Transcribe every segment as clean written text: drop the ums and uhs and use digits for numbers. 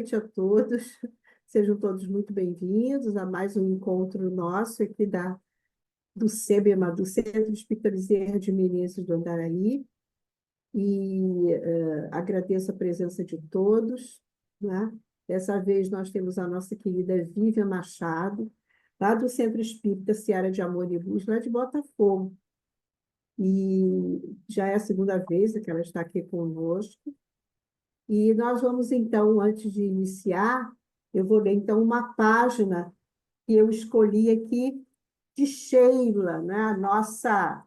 noite a todos. Sejam todos muito bem-vindos a mais um encontro nosso aqui do CEBEMA, do Centro Espírita Bezerra de Menezes do Andaraí. E agradeço a presença de todos, né? Dessa vez nós temos a nossa querida Vivian Machado, lá do Centro Espírita Seara de Amor e Luz, lá de Botafogo. E já é a segunda vez que ela está aqui conosco. E nós vamos, então, antes de iniciar, eu vou ler, então, uma página que eu escolhi aqui de Sheila, né? A nossa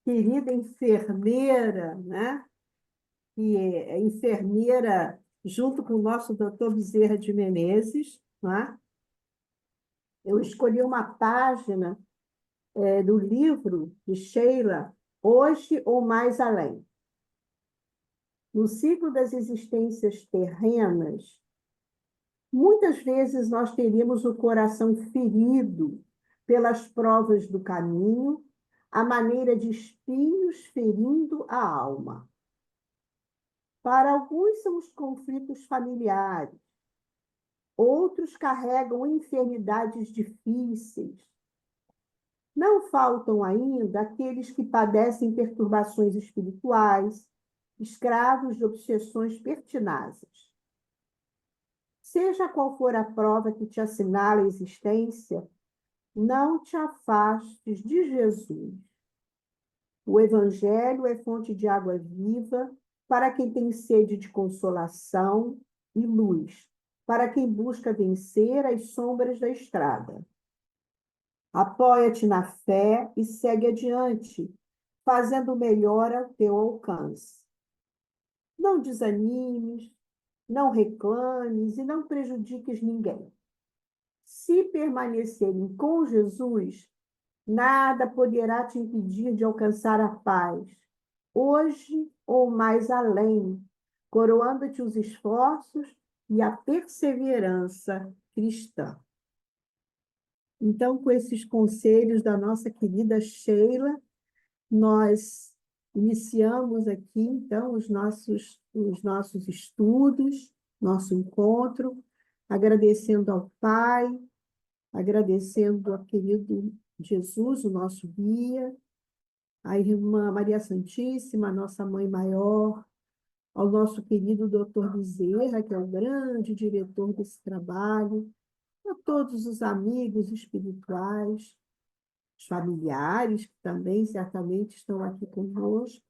querida enfermeira, né? Que é enfermeira junto com o nosso doutor Bezerra de Menezes, né? Eu escolhi uma página do livro de Sheila, Hoje ou Mais Além. No ciclo das existências terrenas, muitas vezes nós teríamos o coração ferido pelas provas do caminho, à maneira de espinhos ferindo a alma. Para alguns são os conflitos familiares, outros carregam enfermidades difíceis. Não faltam ainda aqueles que padecem perturbações espirituais, escravos de obsessões pertinazes. Seja qual for a prova que te assinala a existência, não te afastes de Jesus. O Evangelho é fonte de água viva para quem tem sede de consolação e luz, para quem busca vencer as sombras da estrada. Apoia-te na fé e segue adiante, fazendo o melhor ao teu alcance. Não desanimes, não reclames e não prejudiques ninguém. Se permanecerem com Jesus, nada poderá te impedir de alcançar a paz, hoje ou mais além, coroando-te os esforços e a perseverança cristã. Então, com esses conselhos da nossa querida Sheila, nós iniciamos aqui, então, os nossos estudos, nosso encontro, agradecendo ao Pai, agradecendo ao querido Jesus, o nosso guia, à irmã Maria Santíssima, a nossa Mãe Maior, ao nosso querido doutor Bezerra, que é o grande diretor desse trabalho, a todos os amigos espirituais, os familiares, que também certamente estão aqui conosco,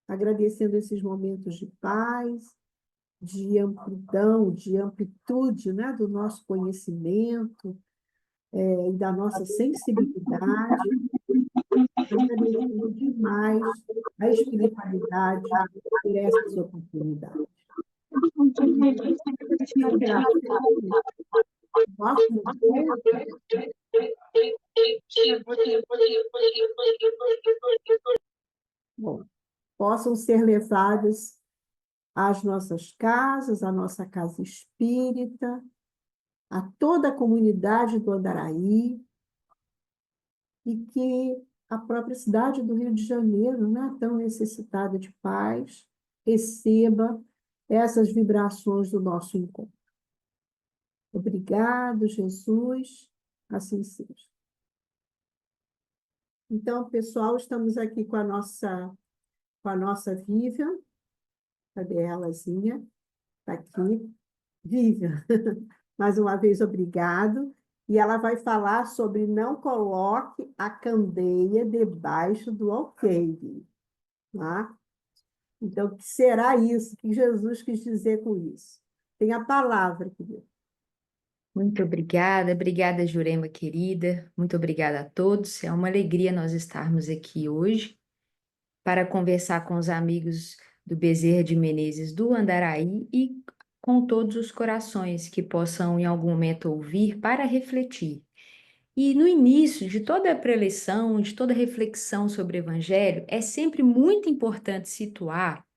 agradecendo esses momentos de paz, de amplidão, de amplitude, né, do nosso conhecimento e da nossa sensibilidade, agradecendo demais a espiritualidade por essas oportunidades. Bom, possam ser levadas às nossas casas, à nossa casa espírita, a toda a comunidade do Andaraí, e que a própria cidade do Rio de Janeiro, né, tão necessitada de paz, receba essas vibrações do nosso encontro. Obrigado, Jesus, assim seja. Então, pessoal, estamos aqui com a nossa Vivian. Cadê elazinha? Está aqui. Vivian, mais uma vez, obrigado. E ela vai falar sobre não coloque a candeia debaixo do alqueire. Tá? Então, o que será isso? O que Jesus quis dizer com isso? Tem a palavra, querida. Muito obrigada, Jurema querida. Muito obrigada a todos. É uma alegria nós estarmos aqui hoje para conversar com os amigos do Bezerra de Menezes do Andaraí e com todos os corações que possam em algum momento ouvir para refletir. E no início de toda a preleção, de toda reflexão sobre o Evangelho, é sempre muito importante situar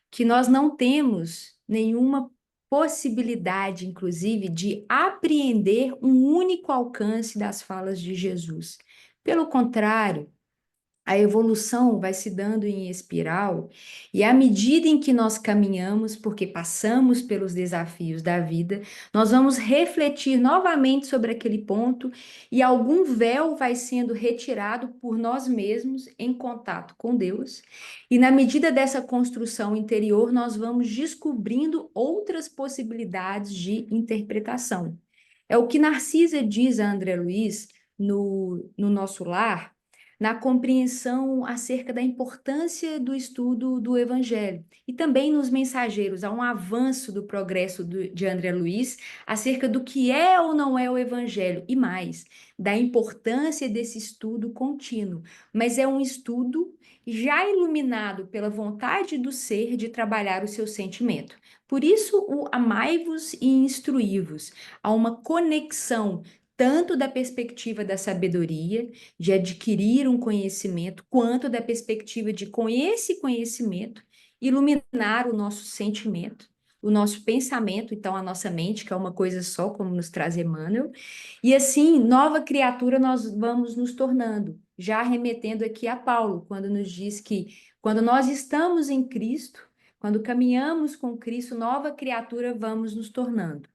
que nós não temos nenhuma possibilidade, inclusive, de apreender um único alcance das falas de Jesus. Pelo contrário, a evolução vai se dando em espiral, e à medida em que nós caminhamos, porque passamos pelos desafios da vida, nós vamos refletir novamente sobre aquele ponto, e algum véu vai sendo retirado por nós mesmos em contato com Deus, e na medida dessa construção interior, nós vamos descobrindo outras possibilidades de interpretação. É o que Narcisa diz a André Luiz no Nosso Lar, na compreensão acerca da importância do estudo do Evangelho. E também nos Mensageiros, há um avanço do progresso de André Luiz acerca do que é ou não é o Evangelho, e mais, da importância desse estudo contínuo. Mas é um estudo já iluminado pela vontade do ser de trabalhar o seu sentimento. Por isso, o amai-vos e instruí-vos. Há uma conexão tanto da perspectiva da sabedoria, de adquirir um conhecimento, quanto da perspectiva de, com esse conhecimento, iluminar o nosso sentimento, o nosso pensamento, então a nossa mente, que é uma coisa só, como nos traz Emmanuel, e assim, nova criatura nós vamos nos tornando, já remetendo aqui a Paulo, quando nos diz que quando nós estamos em Cristo, quando caminhamos com Cristo, nova criatura vamos nos tornando.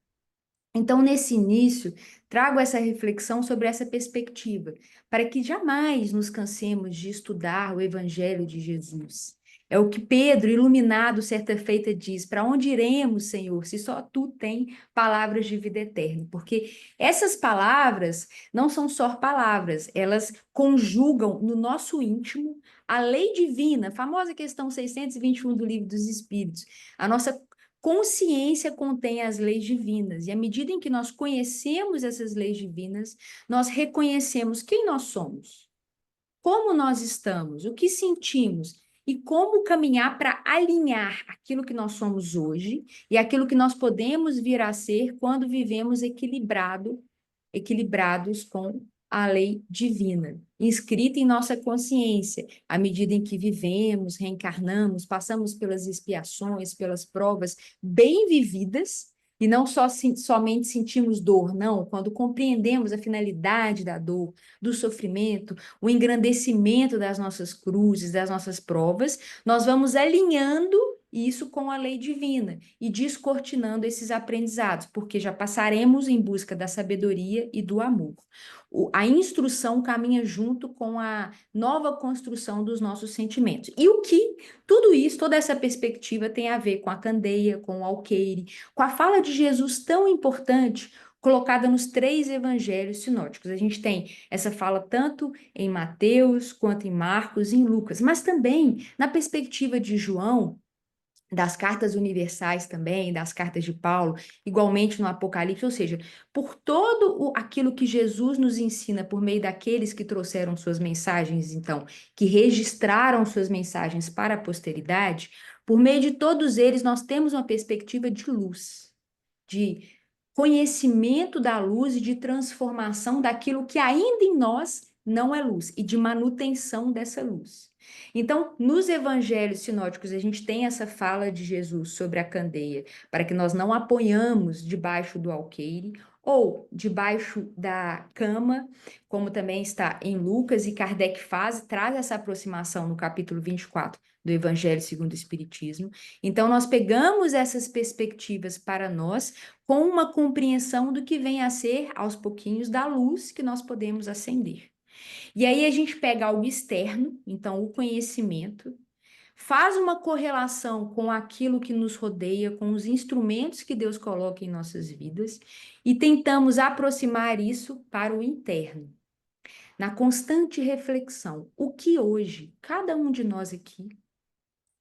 Então, nesse início, trago essa reflexão sobre essa perspectiva, para que jamais nos cansemos de estudar o Evangelho de Jesus. É o que Pedro, iluminado certa feita, diz: para onde iremos, Senhor, se só tu tem palavras de vida eterna? Porque essas palavras não são só palavras, elas conjugam no nosso íntimo a lei divina, a famosa questão 621 do Livro dos Espíritos, a nossa consciência contém as leis divinas, e à medida em que nós conhecemos essas leis divinas, nós reconhecemos quem nós somos, como nós estamos, o que sentimos e como caminhar para alinhar aquilo que nós somos hoje e aquilo que nós podemos vir a ser quando vivemos equilibrados com a lei divina, inscrita em nossa consciência, à medida em que vivemos, reencarnamos, passamos pelas expiações, pelas provas bem vividas, e não somente sentimos dor, não, quando compreendemos a finalidade da dor, do sofrimento, o engrandecimento das nossas cruzes, das nossas provas, nós vamos alinhando isso com a lei divina e descortinando esses aprendizados, porque já passaremos em busca da sabedoria e do amor. A instrução caminha junto com a nova construção dos nossos sentimentos. E o que tudo isso, toda essa perspectiva tem a ver com a candeia, com o alqueire, com a fala de Jesus tão importante, colocada nos 3 evangelhos sinóticos. A gente tem essa fala tanto em Mateus, quanto em Marcos e em Lucas, mas também na perspectiva de João, das cartas universais também, das cartas de Paulo, igualmente no Apocalipse, ou seja, por todo aquilo que Jesus nos ensina por meio daqueles que trouxeram suas mensagens, então, que registraram suas mensagens para a posteridade, por meio de todos eles nós temos uma perspectiva de luz, de conhecimento da luz e de transformação daquilo que ainda em nós não é luz e de manutenção dessa luz. Então, nos evangelhos sinóticos, a gente tem essa fala de Jesus sobre a candeia, para que nós não a ponhamos debaixo do alqueire ou debaixo da cama, como também está em Lucas, e Kardec traz essa aproximação no capítulo 24 do Evangelho segundo o Espiritismo. Então, nós pegamos essas perspectivas para nós com uma compreensão do que vem a ser, aos pouquinhos, da luz que nós podemos acender. E aí a gente pega algo externo, então o conhecimento, faz uma correlação com aquilo que nos rodeia, com os instrumentos que Deus coloca em nossas vidas, e tentamos aproximar isso para o interno. Na constante reflexão, o que hoje, cada um de nós aqui,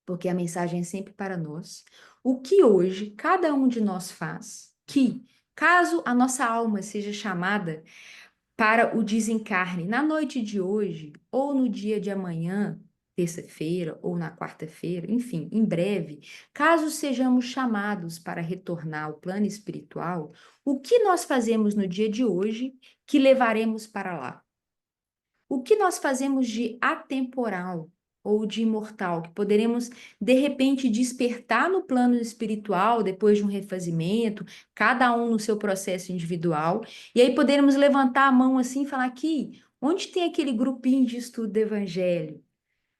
porque a mensagem é sempre para nós, o que hoje cada um de nós faz, que, caso a nossa alma seja chamada para o desencarne na noite de hoje, ou no dia de amanhã, terça-feira, ou na quarta-feira, enfim, em breve, caso sejamos chamados para retornar ao plano espiritual, o que nós fazemos no dia de hoje que levaremos para lá? O que nós fazemos de atemporal ou de imortal, que poderemos, de repente, despertar no plano espiritual, depois de um refazimento, cada um no seu processo individual, e aí poderemos levantar a mão assim e falar aqui, onde tem aquele grupinho de estudo do Evangelho?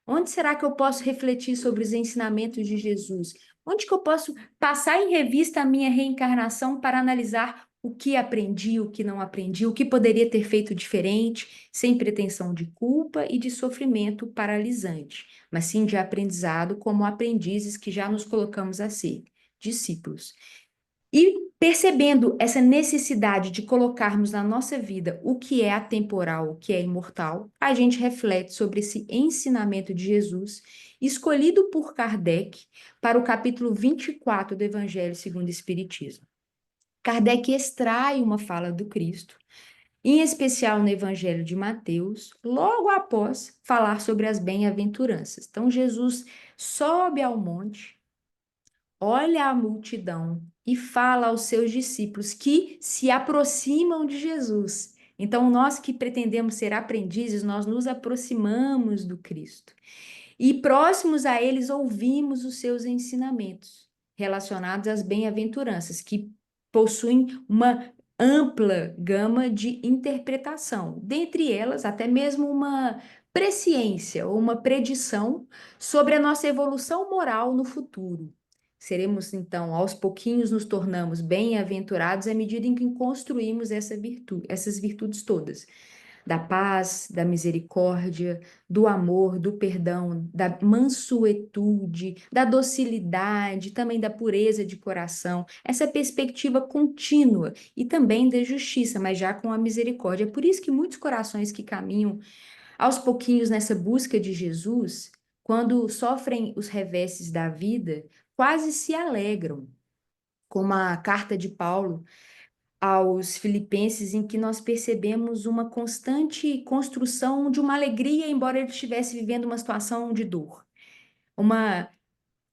Onde será que eu posso refletir sobre os ensinamentos de Jesus? Onde que eu posso passar em revista a minha reencarnação para analisar o que aprendi, o que não aprendi, o que poderia ter feito diferente, sem pretensão de culpa e de sofrimento paralisante, mas sim de aprendizado, como aprendizes que já nos colocamos a ser, discípulos. E percebendo essa necessidade de colocarmos na nossa vida o que é atemporal, o que é imortal, a gente reflete sobre esse ensinamento de Jesus, escolhido por Kardec para o capítulo 24 do Evangelho segundo o Espiritismo. Kardec extrai uma fala do Cristo, em especial no Evangelho de Mateus, logo após falar sobre as bem-aventuranças. Então, Jesus sobe ao monte, olha a multidão e fala aos seus discípulos que se aproximam de Jesus. Então, nós que pretendemos ser aprendizes, nós nos aproximamos do Cristo. E próximos a eles ouvimos os seus ensinamentos relacionados às bem-aventuranças, que possuem uma ampla gama de interpretação, dentre elas até mesmo uma presciência ou uma predição sobre a nossa evolução moral no futuro. Seremos, então, aos pouquinhos nos tornamos bem-aventurados à medida em que construímos essas virtudes todas da paz, da misericórdia, do amor, do perdão, da mansuetude, da docilidade, também da pureza de coração, essa perspectiva contínua e também da justiça, mas já com a misericórdia. É por isso que muitos corações que caminham aos pouquinhos nessa busca de Jesus, quando sofrem os reveses da vida, quase se alegram, como a carta de Paulo aos Filipenses, em que nós percebemos uma constante construção de uma alegria, embora ele estivesse vivendo uma situação de dor. Uma,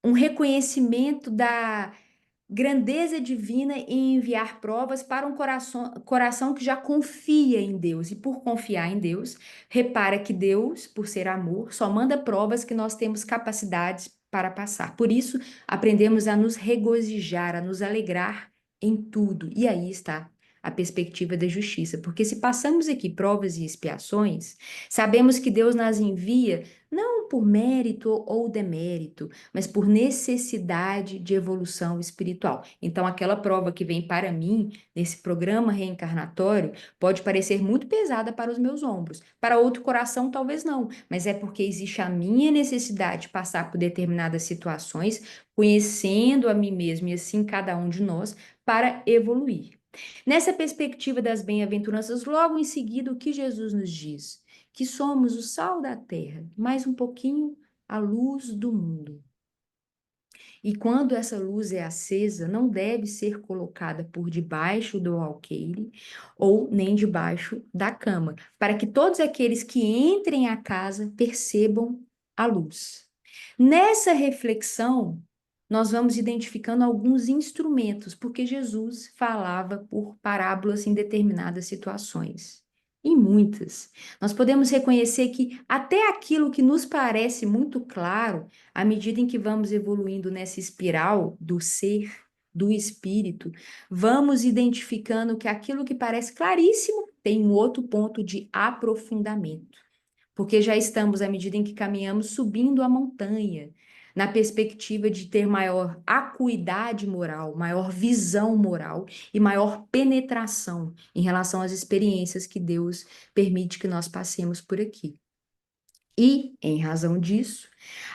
um reconhecimento da grandeza divina em enviar provas para um coração que já confia em Deus. E por confiar em Deus, repara que Deus, por ser amor, só manda provas que nós temos capacidades para passar. Por isso, aprendemos a nos regozijar, a nos alegrar em tudo. E aí está a perspectiva da justiça, porque se passamos aqui provas e expiações, sabemos que Deus nas envia não por mérito ou demérito, mas por necessidade de evolução espiritual. Então, aquela prova que vem para mim, nesse programa reencarnatório, pode parecer muito pesada para os meus ombros. Para outro coração, talvez não, mas é porque existe a minha necessidade de passar por determinadas situações, conhecendo a mim mesmo e assim cada um de nós, para evoluir. Nessa perspectiva das bem-aventuranças, logo em seguida, o que Jesus nos diz? Que somos o sal da terra, mais um pouquinho a luz do mundo. E quando essa luz é acesa, não deve ser colocada por debaixo do alqueire ou nem debaixo da cama, para que todos aqueles que entrem à casa percebam a luz. Nessa reflexão, nós vamos identificando alguns instrumentos, porque Jesus falava por parábolas em determinadas situações. Em muitas. Nós podemos reconhecer que até aquilo que nos parece muito claro, à medida em que vamos evoluindo nessa espiral do ser, do espírito, vamos identificando que aquilo que parece claríssimo tem um outro ponto de aprofundamento. Porque já estamos, à medida em que caminhamos, subindo a montanha, na perspectiva de ter maior acuidade moral, maior visão moral e maior penetração em relação às experiências que Deus permite que nós passemos por aqui. E, em razão disso,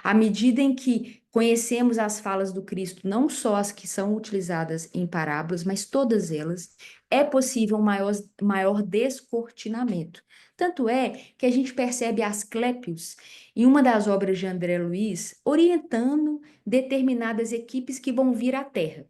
à medida em que conhecemos as falas do Cristo, não só as que são utilizadas em parábolas, mas todas elas, é possível um maior descortinamento. Tanto é que a gente percebe Asclépios, em uma das obras de André Luiz, orientando determinadas equipes que vão vir à Terra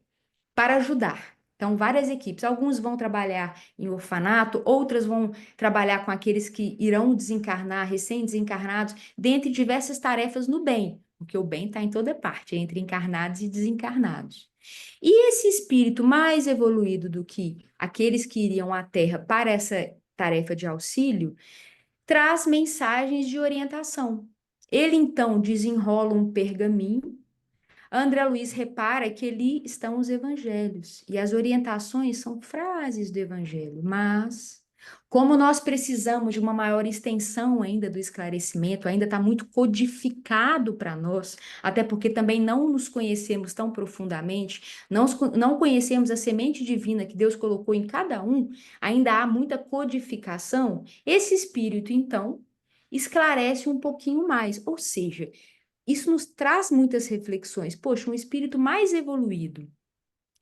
para ajudar. Então, várias equipes. Alguns vão trabalhar em orfanato, outras vão trabalhar com aqueles que irão desencarnar, recém-desencarnados, dentre diversas tarefas no bem, porque o bem está em toda parte, entre encarnados e desencarnados. E esse espírito mais evoluído do que aqueles que iriam à Terra para essa tarefa de auxílio, traz mensagens de orientação. Ele então desenrola um pergaminho. André Luiz repara que ali estão os evangelhos e as orientações são frases do evangelho, mas Como nós precisamos de uma maior extensão ainda do esclarecimento, ainda está muito codificado para nós, até porque também não nos conhecemos tão profundamente, não conhecemos a semente divina que Deus colocou em cada um, ainda há muita codificação. Esse espírito, então, esclarece um pouquinho mais, ou seja, isso nos traz muitas reflexões. Poxa, um espírito mais evoluído,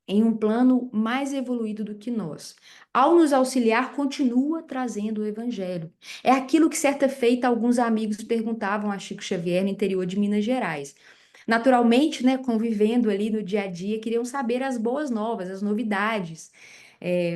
em um plano mais evoluído do que nós. Ao nos auxiliar, continua trazendo o evangelho. É aquilo que certa feita alguns amigos perguntavam a Chico Xavier no interior de Minas Gerais. Naturalmente, né, convivendo ali no dia a dia, queriam saber as boas novas, as novidades.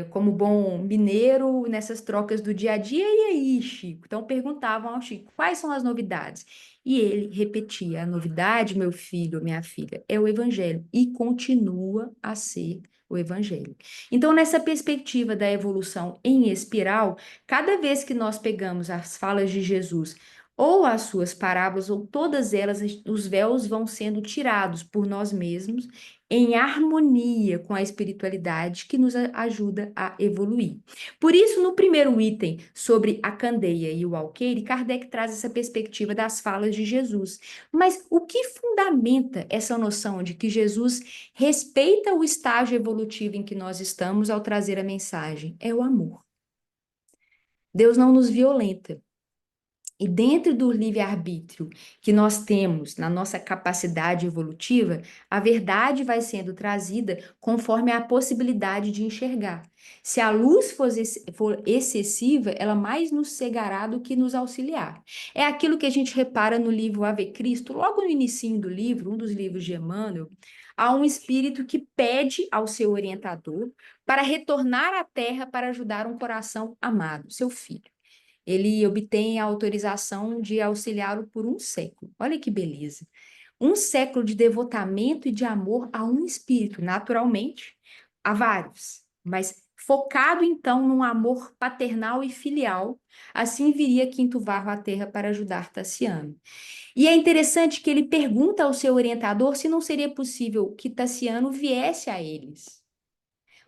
Como bom mineiro, nessas trocas do dia a dia, e aí, Chico? Então perguntavam ao Chico, quais são as novidades? E ele repetia: a novidade, meu filho, minha filha, é o evangelho e continua a ser o evangelho. Então, nessa perspectiva da evolução em espiral, cada vez que nós pegamos as falas de Jesus ou as suas parábolas, ou todas elas, os véus vão sendo tirados por nós mesmos em harmonia com a espiritualidade que nos ajuda a evoluir. Por isso, no primeiro item sobre a candeia e o alqueire, Kardec traz essa perspectiva das falas de Jesus. Mas o que fundamenta essa noção de que Jesus respeita o estágio evolutivo em que nós estamos ao trazer a mensagem? É o amor. Deus não nos violenta. E dentro do livre-arbítrio que nós temos na nossa capacidade evolutiva, a verdade vai sendo trazida conforme a possibilidade de enxergar. Se a luz for excessiva, ela mais nos cegará do que nos auxiliar. É aquilo que a gente repara no livro Ave Cristo, logo no início do livro, um dos livros de Emmanuel, há um espírito que pede ao seu orientador para retornar à Terra para ajudar um coração amado, seu filho. Ele obtém a autorização de auxiliá-lo por um século. Olha que beleza. Um século de devotamento e de amor a um espírito, naturalmente, a vários, mas focado então num amor paternal e filial. Assim viria Quinto Varro à Terra para ajudar Tassiano. E é interessante que ele pergunta ao seu orientador se não seria possível que Tassiano viesse a eles.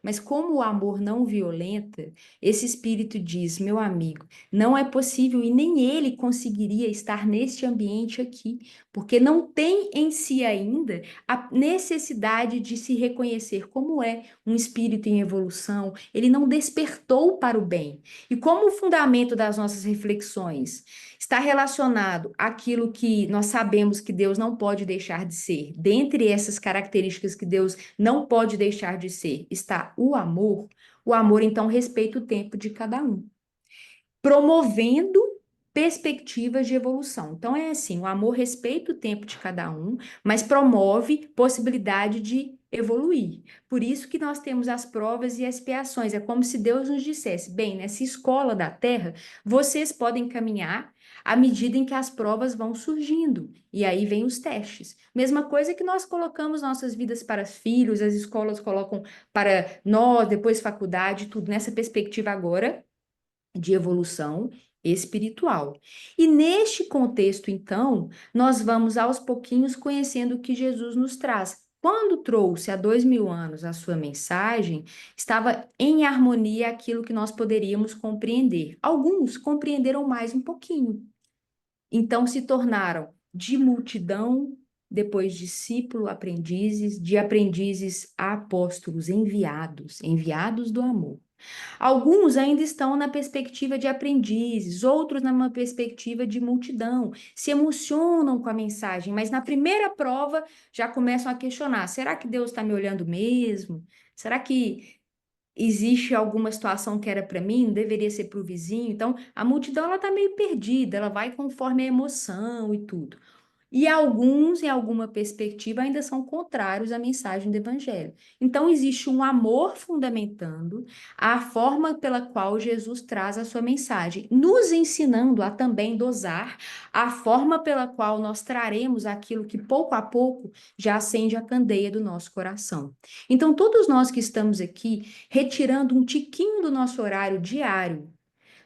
Mas como o amor não violenta, esse espírito diz, meu amigo, não é possível e nem ele conseguiria estar neste ambiente aqui, porque não tem em si ainda a necessidade de se reconhecer como é um espírito em evolução, ele não despertou para o bem. E como o fundamento das nossas reflexões está relacionado àquilo que nós sabemos que Deus não pode deixar de ser, dentre essas características que Deus não pode deixar de ser, está o amor então respeita o tempo de cada um, promovendo perspectivas de evolução. Então é assim, o amor respeita o tempo de cada um, mas promove possibilidade de evoluir. Por isso que nós temos as provas e expiações. É como se Deus nos dissesse: bem, nessa escola da Terra, vocês podem caminhar à medida em que as provas vão surgindo. E aí vem os testes. Mesma coisa que nós colocamos nossas vidas para filhos, as escolas colocam para nós, depois faculdade, tudo nessa perspectiva agora de evolução espiritual. E neste contexto, então, nós vamos aos pouquinhos conhecendo o que Jesus nos traz. Quando trouxe há 2000 anos a sua mensagem, estava em harmonia aquilo que nós poderíamos compreender. Alguns compreenderam mais um pouquinho. Então se tornaram de multidão, depois discípulo, aprendizes, de aprendizes a apóstolos, enviados, enviados do amor. Alguns ainda estão na perspectiva de aprendizes, outros numa perspectiva de multidão, se emocionam com a mensagem, mas na primeira prova já começam a questionar: será que Deus está me olhando mesmo? Será que existe alguma situação que era para mim, deveria ser para o vizinho? Então, a multidão ela está meio perdida, ela vai conforme a emoção e tudo. E alguns, em alguma perspectiva, ainda são contrários à mensagem do Evangelho. Então, existe um amor fundamentando a forma pela qual Jesus traz a sua mensagem, nos ensinando a também dosar a forma pela qual nós traremos aquilo que pouco a pouco já acende a candeia do nosso coração. Então, todos nós que estamos aqui, retirando um tiquinho do nosso horário diário,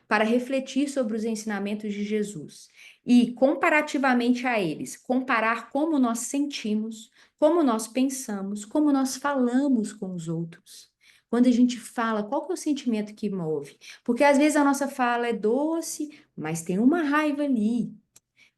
para refletir sobre os ensinamentos de Jesus e, comparativamente a eles, comparar como nós sentimos, como nós pensamos, como nós falamos com os outros. Quando a gente fala, qual que é o sentimento que move? Porque às vezes a nossa fala é doce, mas tem uma raiva ali.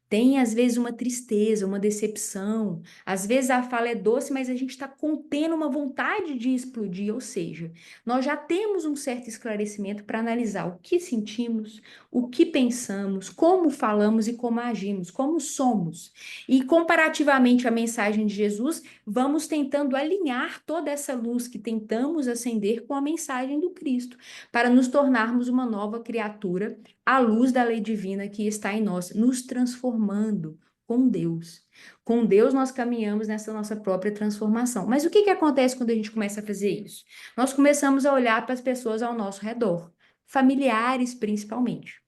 Tem, às vezes, uma tristeza, uma decepção. Às vezes a fala é doce, mas a gente está contendo uma vontade de explodir. Ou seja, nós já temos um certo esclarecimento para analisar o que sentimos, o que pensamos, como falamos e como agimos, como somos. E, comparativamente à mensagem de Jesus, vamos tentando alinhar toda essa luz que tentamos acender com a mensagem do Cristo, para nos tornarmos uma nova criatura à luz da lei divina que está em nós, nos transformando com Deus. Com Deus nós caminhamos nessa nossa própria transformação. Mas o que que acontece quando a gente começa a fazer isso? Nós começamos a olhar para as pessoas ao nosso redor, familiares principalmente.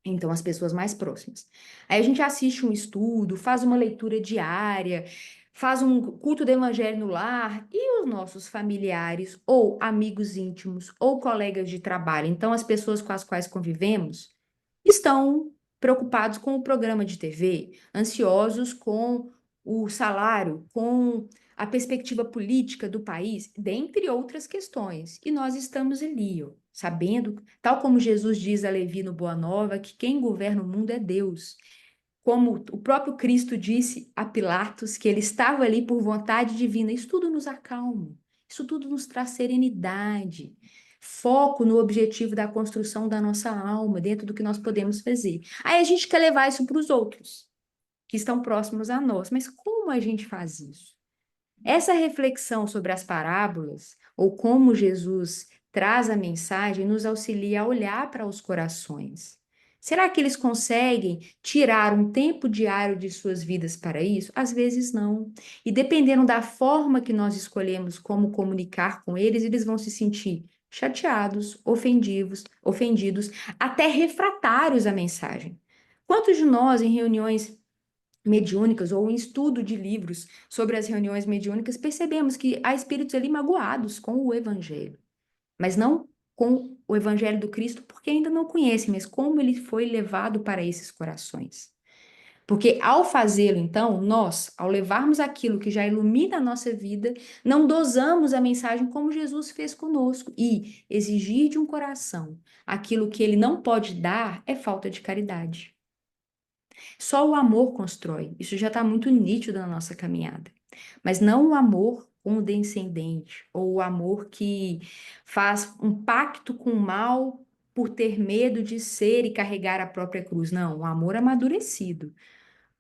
Então, as pessoas mais próximas. Aí a gente assiste um estudo, faz uma leitura diária, faz um culto do evangelho no lar, e os nossos familiares, ou amigos íntimos, ou colegas de trabalho, então as pessoas com as quais convivemos, estão preocupados com o programa de TV, ansiosos com o salário, com a perspectiva política do país, dentre outras questões. E nós estamos ali, ó, sabendo, tal como Jesus diz a Levi no Boa Nova, que quem governa o mundo é Deus. Como o próprio Cristo disse a Pilatos que ele estava ali por vontade divina. Isso tudo nos acalma, isso tudo nos traz serenidade, foco no objetivo da construção da nossa alma, dentro do que nós podemos fazer. Aí a gente quer levar isso para os outros, que estão próximos a nós. Mas como a gente faz isso? Essa reflexão sobre as parábolas, ou como Jesus traz a mensagem, nos auxilia a olhar para os corações. Será que eles conseguem tirar um tempo diário de suas vidas para isso? Às vezes não. E dependendo da forma que nós escolhemos como comunicar com eles, eles vão se sentir chateados, ofendidos, até refratários à mensagem. Quantos de nós, em reuniões mediúnicas ou em estudo de livros sobre as reuniões mediúnicas, percebemos que há espíritos ali magoados com o evangelho, mas não com o evangelho do Cristo, porque ainda não conhecem, mas como ele foi levado para esses corações. Porque ao fazê-lo, então, nós, ao levarmos aquilo que já ilumina a nossa vida, não dosamos a mensagem como Jesus fez conosco. E exigir de um coração aquilo que ele não pode dar é falta de caridade. Só o amor constrói. Isso já está muito nítido na nossa caminhada. Mas não o amor condescendente, ou o amor que faz um pacto com o mal por ter medo de ser e carregar a própria cruz. Não, o amor amadurecido.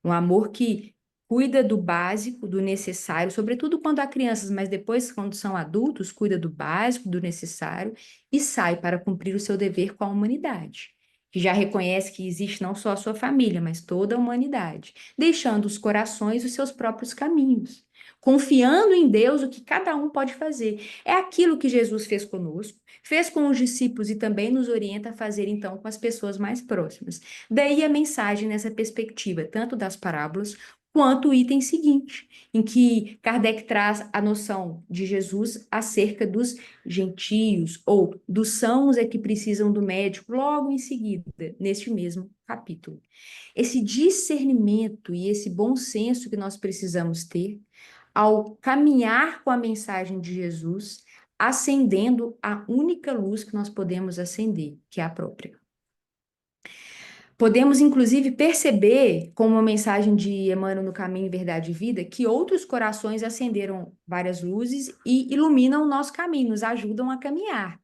Um amor que cuida do básico, do necessário, sobretudo quando há crianças, mas depois, quando são adultos, cuida do básico, do necessário e sai para cumprir o seu dever com a humanidade, que já reconhece que existe não só a sua família, mas toda a humanidade, deixando os corações os seus próprios caminhos. Confiando em Deus o que cada um pode fazer. É aquilo que Jesus fez conosco, fez com os discípulos e também nos orienta a fazer então com as pessoas mais próximas. Daí a mensagem nessa perspectiva, tanto das parábolas quanto o item seguinte, em que Kardec traz a noção de Jesus acerca dos gentios, ou dos sãos é que precisam do médico, logo em seguida, neste mesmo capítulo. Esse discernimento e esse bom senso que nós precisamos ter ao caminhar com a mensagem de Jesus, acendendo a única luz que nós podemos acender, que é a própria. Podemos, inclusive, perceber, como a mensagem de Emmanuel no Caminho, Verdade e Vida, que outros corações acenderam várias luzes e iluminam o nosso caminho, nos ajudam a caminhar.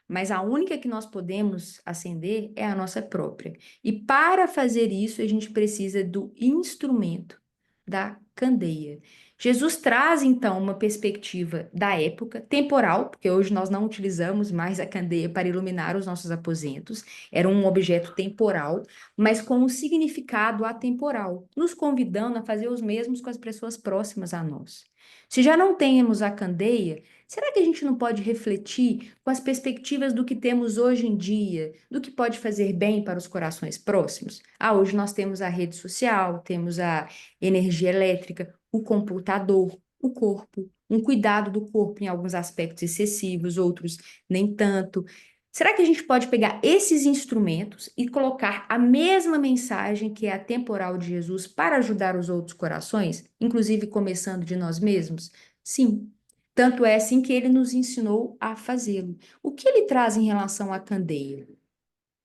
Mas a única que nós podemos acender é a nossa própria. E para fazer isso, a gente precisa do instrumento, da candeia. Jesus traz, então, uma perspectiva da época, temporal, porque hoje nós não utilizamos mais a candeia para iluminar os nossos aposentos, era um objeto temporal, mas com um significado atemporal, nos convidando a fazer os mesmos com as pessoas próximas a nós. Se já não temos a candeia, será que a gente não pode refletir com as perspectivas do que temos hoje em dia, do que pode fazer bem para os corações próximos? Ah, hoje nós temos a rede social, temos a energia elétrica, o computador, o corpo, um cuidado do corpo em alguns aspectos excessivos, outros nem tanto. Será que a gente pode pegar esses instrumentos e colocar a mesma mensagem que é a temporal de Jesus para ajudar os outros corações, inclusive começando de nós mesmos? Sim. Tanto é assim que ele nos ensinou a fazê-lo. O que ele traz em relação à candeia?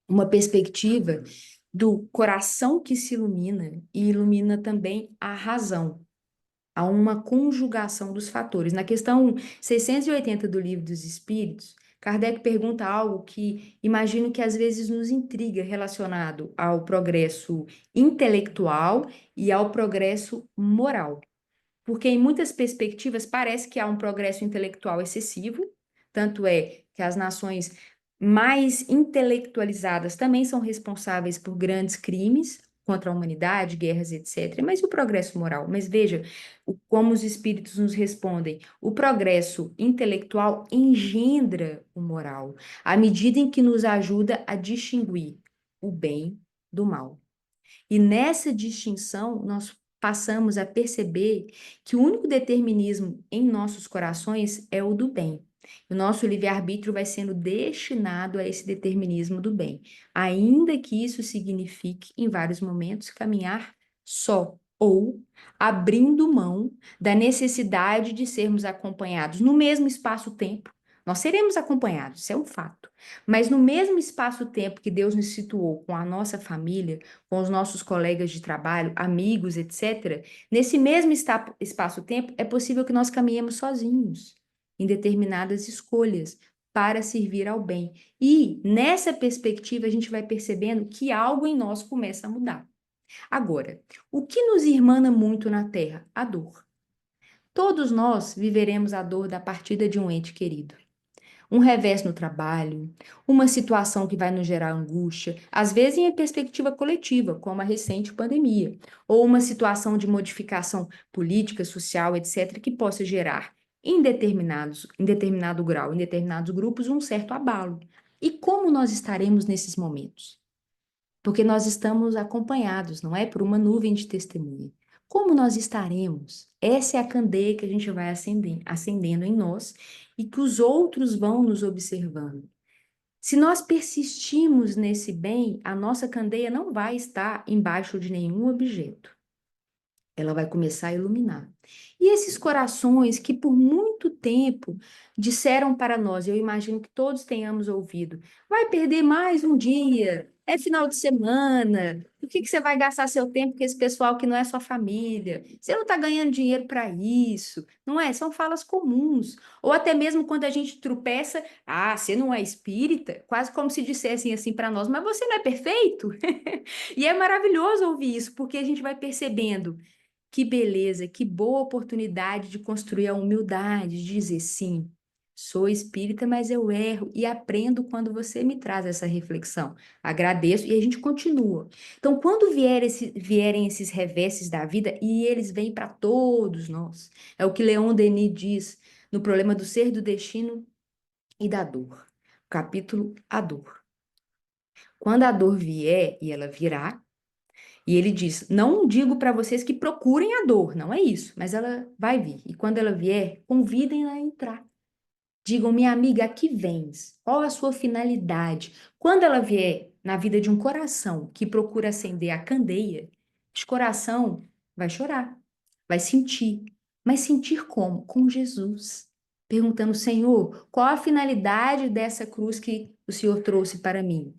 Uma perspectiva do coração que se ilumina e ilumina também a razão. Há uma conjugação dos fatores. Na questão 680 do Livro dos Espíritos, Kardec pergunta algo que imagino que às vezes nos intriga relacionado ao progresso intelectual e ao progresso moral. Porque em muitas perspectivas parece que há um progresso intelectual excessivo, tanto é que as nações mais intelectualizadas também são responsáveis por grandes crimes contra a humanidade, guerras, etc. Mas e o progresso moral? Mas veja como os espíritos nos respondem. O progresso intelectual engendra o moral, à medida em que nos ajuda a distinguir o bem do mal. E nessa distinção, nós passamos a perceber que o único determinismo em nossos corações é o do bem. O nosso livre-arbítrio vai sendo destinado a esse determinismo do bem, ainda que isso signifique, em vários momentos, caminhar só ou abrindo mão da necessidade de sermos acompanhados no mesmo espaço-tempo. Nós seremos acompanhados, isso é um fato. Mas no mesmo espaço-tempo que Deus nos situou com a nossa família, com os nossos colegas de trabalho, amigos, etc., nesse mesmo espaço-tempo, é possível que nós caminhemos sozinhos em determinadas escolhas para servir ao bem. E nessa perspectiva, a gente vai percebendo que algo em nós começa a mudar. Agora, o que nos irmana muito na Terra? A dor. Todos nós viveremos a dor da partida de um ente querido, um revés no trabalho, uma situação que vai nos gerar angústia, às vezes em perspectiva coletiva, como a recente pandemia, ou uma situação de modificação política, social, etc., que possa gerar em determinado grau, em determinados grupos, um certo abalo. E como nós estaremos nesses momentos? Porque nós estamos acompanhados, não é? Por uma nuvem de testemunha. Como nós estaremos? Essa é a candeia que a gente vai acendendo em nós e que os outros vão nos observando. Se nós persistirmos nesse bem, a nossa candeia não vai estar embaixo de nenhum objeto. Ela vai começar a iluminar. E esses corações que por muito tempo disseram para nós, eu imagino que todos tenhamos ouvido, vai perder mais um dia, é final de semana, por que você vai gastar seu tempo com esse pessoal que não é sua família? Você não está ganhando dinheiro para isso, não é? São falas comuns. Ou até mesmo quando a gente tropeça, ah, você não é espírita? Quase como se dissessem assim para nós, mas você não é perfeito? E é maravilhoso ouvir isso, porque a gente vai percebendo que beleza, que boa oportunidade de construir a humildade, de dizer sim, sou espírita, mas eu erro e aprendo quando você me traz essa reflexão. Agradeço e a gente continua. Então, quando vierem esses revesses da vida, e eles vêm para todos nós, é o que Leon Denis diz no problema do ser, do destino e da dor. Capítulo A Dor. Quando a dor vier, e ela virá, e ele diz: Não digo para vocês que procurem a dor, não é isso, mas ela vai vir. E quando ela vier, convidem-na a entrar. Digam, minha amiga, aqui vens. Qual a sua finalidade? Quando ela vier na vida de um coração que procura acender a candeia, esse coração vai chorar, vai sentir. Mas sentir como? Com Jesus. Perguntando, Senhor, qual a finalidade dessa cruz que o Senhor trouxe para mim?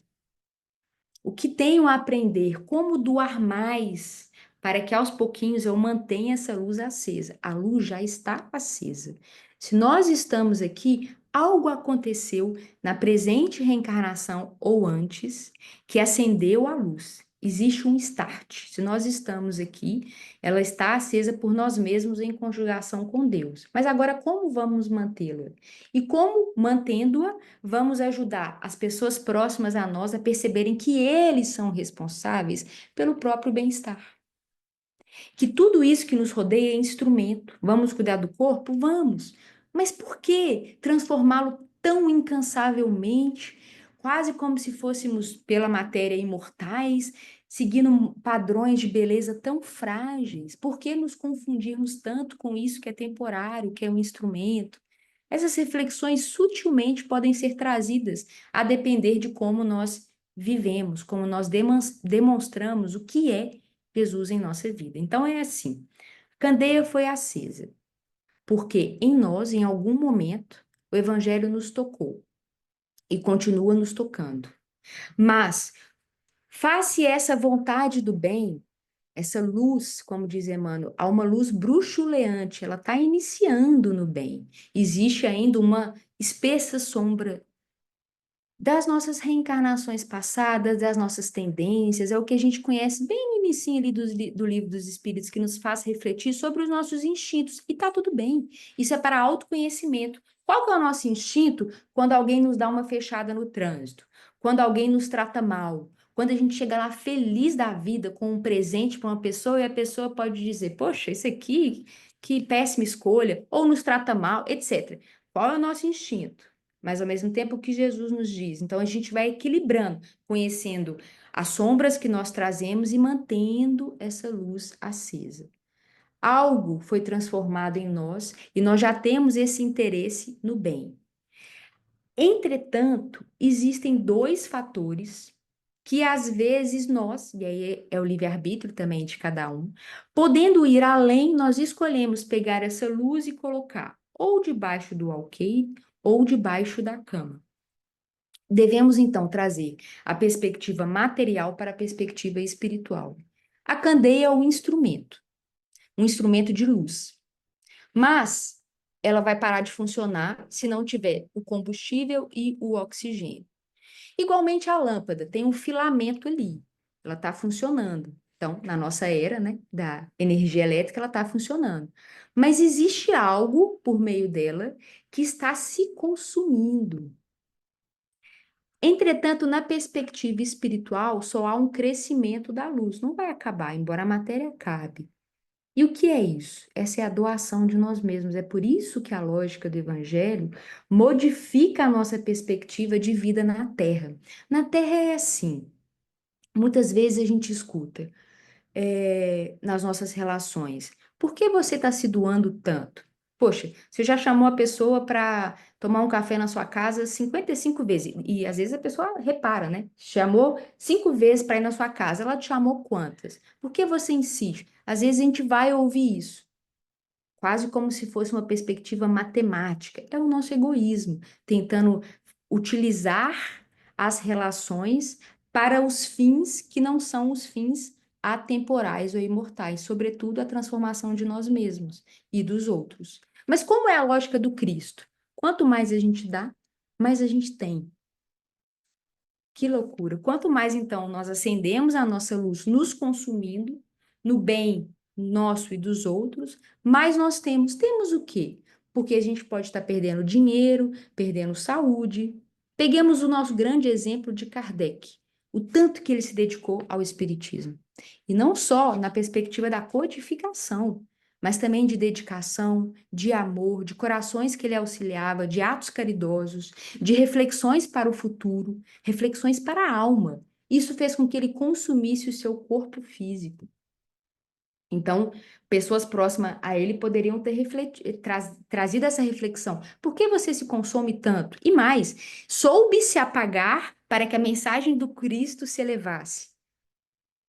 O que tenho a aprender? Como doar mais para que aos pouquinhos eu mantenha essa luz acesa? A luz já está acesa. Se nós estamos aqui, algo aconteceu na presente reencarnação ou antes que acendeu a luz. Existe um start. Se nós estamos aqui, ela está acesa por nós mesmos em conjugação com Deus. Mas agora, como vamos mantê-la? E como, mantendo-a, vamos ajudar as pessoas próximas a nós a perceberem que eles são responsáveis pelo próprio bem-estar. Que tudo isso que nos rodeia é instrumento. Vamos cuidar do corpo? Vamos. Mas por que transformá-lo tão incansavelmente, quase como se fôssemos, pela matéria, imortais, seguindo padrões de beleza tão frágeis? Por que nos confundirmos tanto com isso que é temporário, que é um instrumento? Essas reflexões sutilmente podem ser trazidas a depender de como nós vivemos, como nós demonstramos o que é Jesus em nossa vida. Então é assim: Candeia foi acesa. porque em nós, em algum momento, o Evangelho nos tocou e continua nos tocando. Mas, face essa vontade do bem, essa luz, como diz Emmanuel, há uma luz bruxuleante, ela está iniciando no bem. Existe ainda uma espessa sombra das nossas reencarnações passadas, das nossas tendências, é o que a gente conhece bem no inicinho ali do Livro dos Espíritos, que nos faz refletir sobre os nossos instintos. E tá tudo bem. Isso é para autoconhecimento. Qual que é o nosso instinto quando alguém nos dá uma fechada no trânsito? Quando alguém nos trata mal? Quando a gente chega lá feliz da vida com um presente para uma pessoa e a pessoa pode dizer, poxa, isso aqui, que péssima escolha, ou nos trata mal, etc. Qual é o nosso instinto? Mas ao mesmo tempo o que Jesus nos diz. Então a gente vai equilibrando, conhecendo as sombras que nós trazemos e mantendo essa luz acesa. Algo foi transformado em nós e nós já temos esse interesse no bem. Entretanto, existem dois fatores que às vezes nós, e aí é o livre-arbítrio também de cada um, podendo ir além, nós escolhemos pegar essa luz e colocar ou debaixo do alqueire ou debaixo da cama. Devemos então trazer a perspectiva material para a perspectiva espiritual. A candeia é um instrumento de luz, mas ela vai parar de funcionar se não tiver o combustível e o oxigênio. Igualmente a lâmpada tem um filamento ali, ela está funcionando. Então, na nossa era, né, da energia elétrica, ela está funcionando. Mas existe algo por meio dela que está se consumindo. Entretanto, na perspectiva espiritual, só há um crescimento da luz, não vai acabar, embora a matéria acabe. E o que é isso? Essa é a doação de nós mesmos. É por isso que a lógica do Evangelho modifica a nossa perspectiva de vida na Terra. Na Terra é assim. Muitas vezes a gente escuta nas nossas relações. Por que você está se doando tanto? Poxa, você já chamou a pessoa para tomar um café na sua casa 55 vezes. E às vezes a pessoa repara, né? Chamou 5 vezes para ir na sua casa. Ela te chamou quantas? Por que você insiste? Às vezes a gente vai ouvir isso, quase como se fosse uma perspectiva matemática. É o nosso egoísmo, tentando utilizar as relações para os fins que não são os fins atemporais ou imortais, sobretudo a transformação de nós mesmos e dos outros. Mas como é a lógica do Cristo? Quanto mais a gente dá, mais a gente tem. Que loucura! Quanto mais então nós acendemos a nossa luz nos consumindo, no bem nosso e dos outros, mais nós temos. Temos o quê? Porque a gente pode estar perdendo dinheiro, perdendo saúde. Peguemos o nosso grande exemplo de Kardec, o tanto que ele se dedicou ao espiritismo. E não só na perspectiva da codificação, mas também de dedicação, de amor, de corações que ele auxiliava, de atos caridosos, de reflexões para o futuro, reflexões para a alma. Isso fez com que ele consumisse o seu corpo físico. Então, pessoas próximas a ele poderiam ter trazido essa reflexão. Por que você se consome tanto? E mais, soube se apagar para que a mensagem do Cristo se elevasse.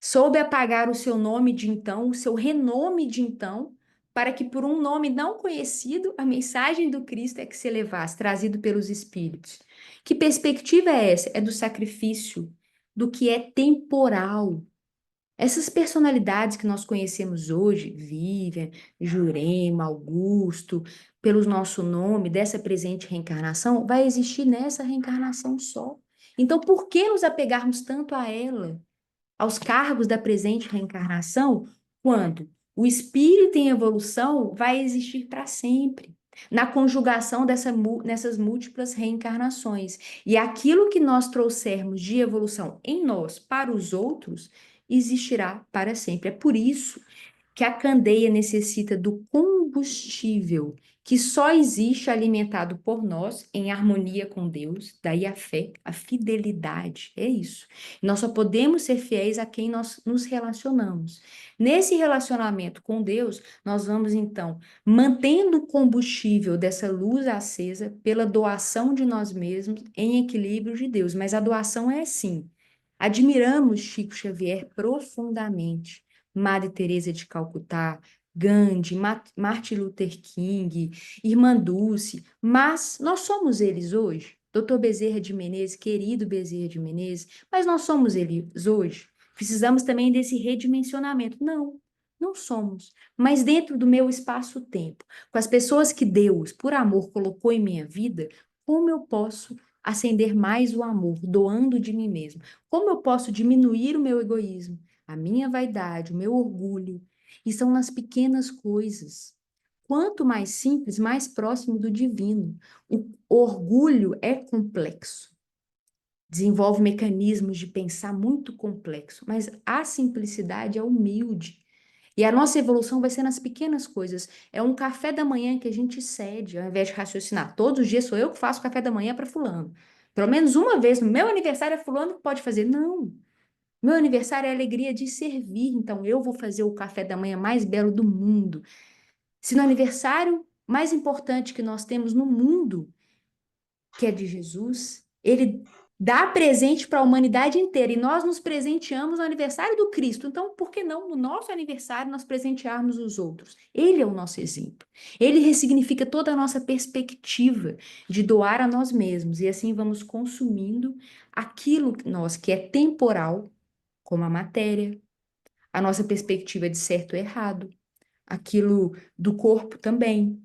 Soube apagar o seu nome de então, o seu renome de então, para que por um nome não conhecido, a mensagem do Cristo é que se elevasse, trazido pelos Espíritos. Que perspectiva é essa? É do sacrifício, do que é temporal. Essas personalidades que nós conhecemos hoje, Vivian, Jurema, Augusto, pelo nosso nome, dessa presente reencarnação, vai existir nessa reencarnação só. Então, por que nos apegarmos tanto a ela? Aos cargos da presente reencarnação, quando o espírito em evolução vai existir para sempre, na conjugação nessas múltiplas reencarnações. E aquilo que nós trouxermos de evolução em nós para os outros existirá para sempre. É por isso que a candeia necessita do combustível que só existe alimentado por nós em harmonia com Deus, daí a fé, a fidelidade, é isso. Nós só podemos ser fiéis a quem nós nos relacionamos. Nesse relacionamento com Deus, nós vamos então mantendo o combustível dessa luz acesa pela doação de nós mesmos em equilíbrio de Deus. Mas a doação é assim. Admiramos Chico Xavier profundamente. Madre Teresa de Calcutá, Gandhi, Martin Luther King, Irmã Dulce, mas nós somos eles hoje. Doutor Bezerra de Menezes, querido Bezerra de Menezes, mas nós somos eles hoje. Precisamos também desse redimensionamento. Não, não somos. Mas dentro do meu espaço-tempo, com as pessoas que Deus, por amor, colocou em minha vida, como eu posso acender mais o amor, doando de mim mesmo? Como eu posso diminuir o meu egoísmo, a minha vaidade, o meu orgulho? E são nas pequenas coisas. Quanto mais simples, mais próximo do divino. O orgulho é complexo, desenvolve mecanismos de pensar muito complexo, mas a simplicidade é humilde. E a nossa evolução vai ser nas pequenas coisas. É um café da manhã que a gente cede, ao invés de raciocinar. Todos os dias sou eu que faço café da manhã para fulano. Pelo menos uma vez no meu aniversário é fulano que pode fazer. Não. Meu aniversário é a alegria de servir, então eu vou fazer o café da manhã mais belo do mundo. Se no aniversário mais importante que nós temos no mundo, que é de Jesus, ele dá presente para a humanidade inteira e nós nos presenteamos no aniversário do Cristo. Então, por que não no nosso aniversário nós presentearmos os outros? Ele é o nosso exemplo. Ele ressignifica toda a nossa perspectiva de doar a nós mesmos e assim vamos consumindo aquilo que nós que é temporal, como a matéria, a nossa perspectiva de certo e errado, aquilo do corpo também.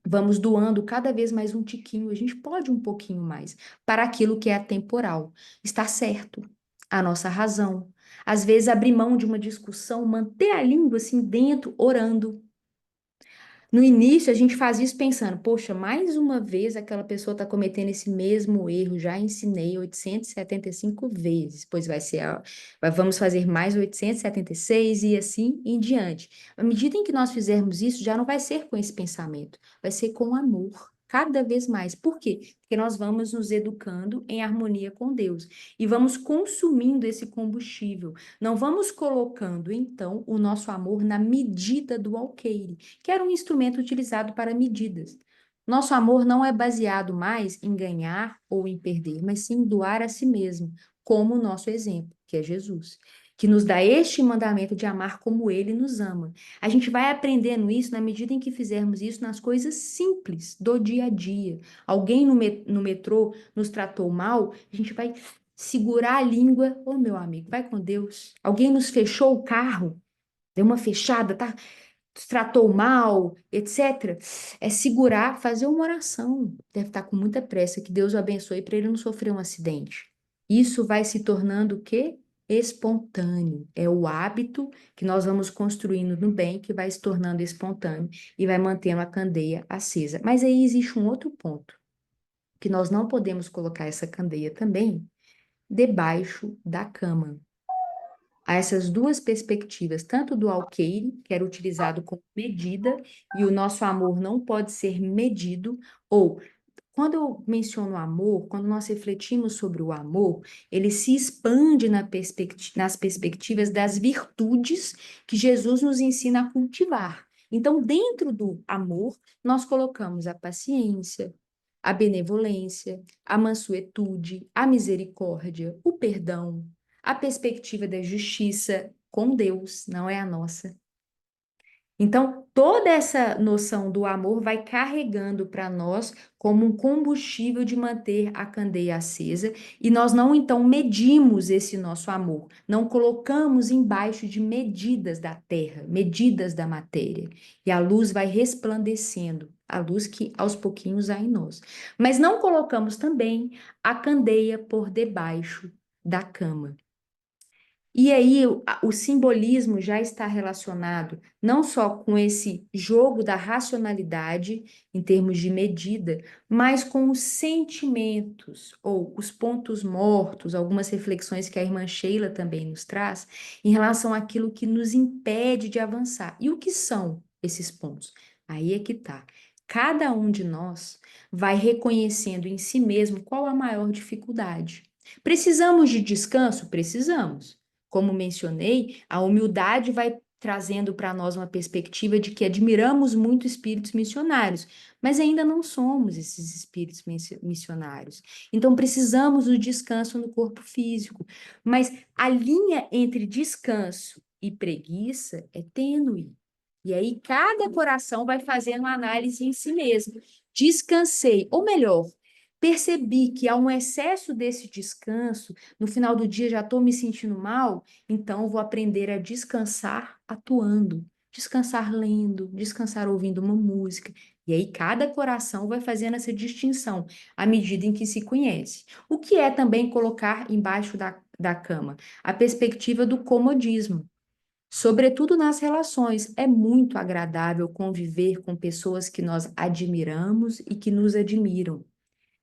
Vamos doando cada vez mais um tiquinho, a gente pode um pouquinho mais, para aquilo que é atemporal. Está certo, a nossa razão. Às vezes, abrir mão de uma discussão, manter a língua assim dentro, orando. No início, a gente faz isso pensando, poxa, mais uma vez aquela pessoa está cometendo esse mesmo erro, já ensinei 875 vezes, pois vai ser, vamos fazer mais 876 e assim em diante. À medida em que nós fizermos isso, já não vai ser com esse pensamento, vai ser com amor. Cada vez mais. Por quê? Porque nós vamos nos educando em harmonia com Deus e vamos consumindo esse combustível. Não vamos colocando, então, o nosso amor na medida do alqueire, que era um instrumento utilizado para medidas. Nosso amor não é baseado mais em ganhar ou em perder, mas sim em doar a si mesmo, como o nosso exemplo, que é Jesus, que nos dá este mandamento de amar como ele nos ama. A gente vai aprendendo isso na medida em que fizermos isso nas coisas simples do dia a dia. Alguém no metrô nos tratou mal, a gente vai segurar a língua. Ô, meu amigo, vai com Deus. Alguém nos fechou o carro, deu uma fechada, tá? Tratou mal, etc. É segurar, fazer uma oração. Deve estar com muita pressa, que Deus o abençoe para ele não sofrer um acidente. Isso vai se tornando o quê? Espontâneo. É o hábito que nós vamos construindo no bem que vai se tornando espontâneo e vai mantendo a candeia acesa. Mas aí existe um outro ponto, que nós não podemos colocar essa candeia também debaixo da cama. Há essas duas perspectivas, tanto do alqueire, que era utilizado como medida, e o nosso amor não pode ser medido, ou quando eu menciono amor, quando nós refletimos sobre o amor, ele se expande nas perspectivas das virtudes que Jesus nos ensina a cultivar. Então, dentro do amor, nós colocamos a paciência, a benevolência, a mansuetude, a misericórdia, o perdão, a perspectiva da justiça com Deus, não é a nossa. Então, toda essa noção do amor vai carregando para nós como um combustível de manter a candeia acesa, e nós não então medimos esse nosso amor, não colocamos embaixo de medidas da terra, medidas da matéria, e a luz vai resplandecendo, a luz que aos pouquinhos há em nós. Mas não colocamos também a candeia por debaixo da cama. E aí o simbolismo já está relacionado não só com esse jogo da racionalidade em termos de medida, mas com os sentimentos ou os pontos mortos, algumas reflexões que a irmã Sheila também nos traz em relação àquilo que nos impede de avançar. E o que são esses pontos? Aí é que tá. Cada um de nós vai reconhecendo em si mesmo qual a maior dificuldade. Precisamos de descanso? Precisamos. Como mencionei, a humildade vai trazendo para nós uma perspectiva de que admiramos muito espíritos missionários, mas ainda não somos esses espíritos missionários. Então precisamos do descanso no corpo físico, mas a linha entre descanso e preguiça é tênue. E aí cada coração vai fazendo uma análise em si mesmo. Descansei, ou melhor, percebi que há um excesso desse descanso, no final do dia já estou me sentindo mal, então vou aprender a descansar atuando, descansar lendo, descansar ouvindo uma música. E aí cada coração vai fazendo essa distinção à medida em que se conhece. O que é também colocar embaixo da cama? A perspectiva do comodismo. Sobretudo nas relações, é muito agradável conviver com pessoas que nós admiramos e que nos admiram,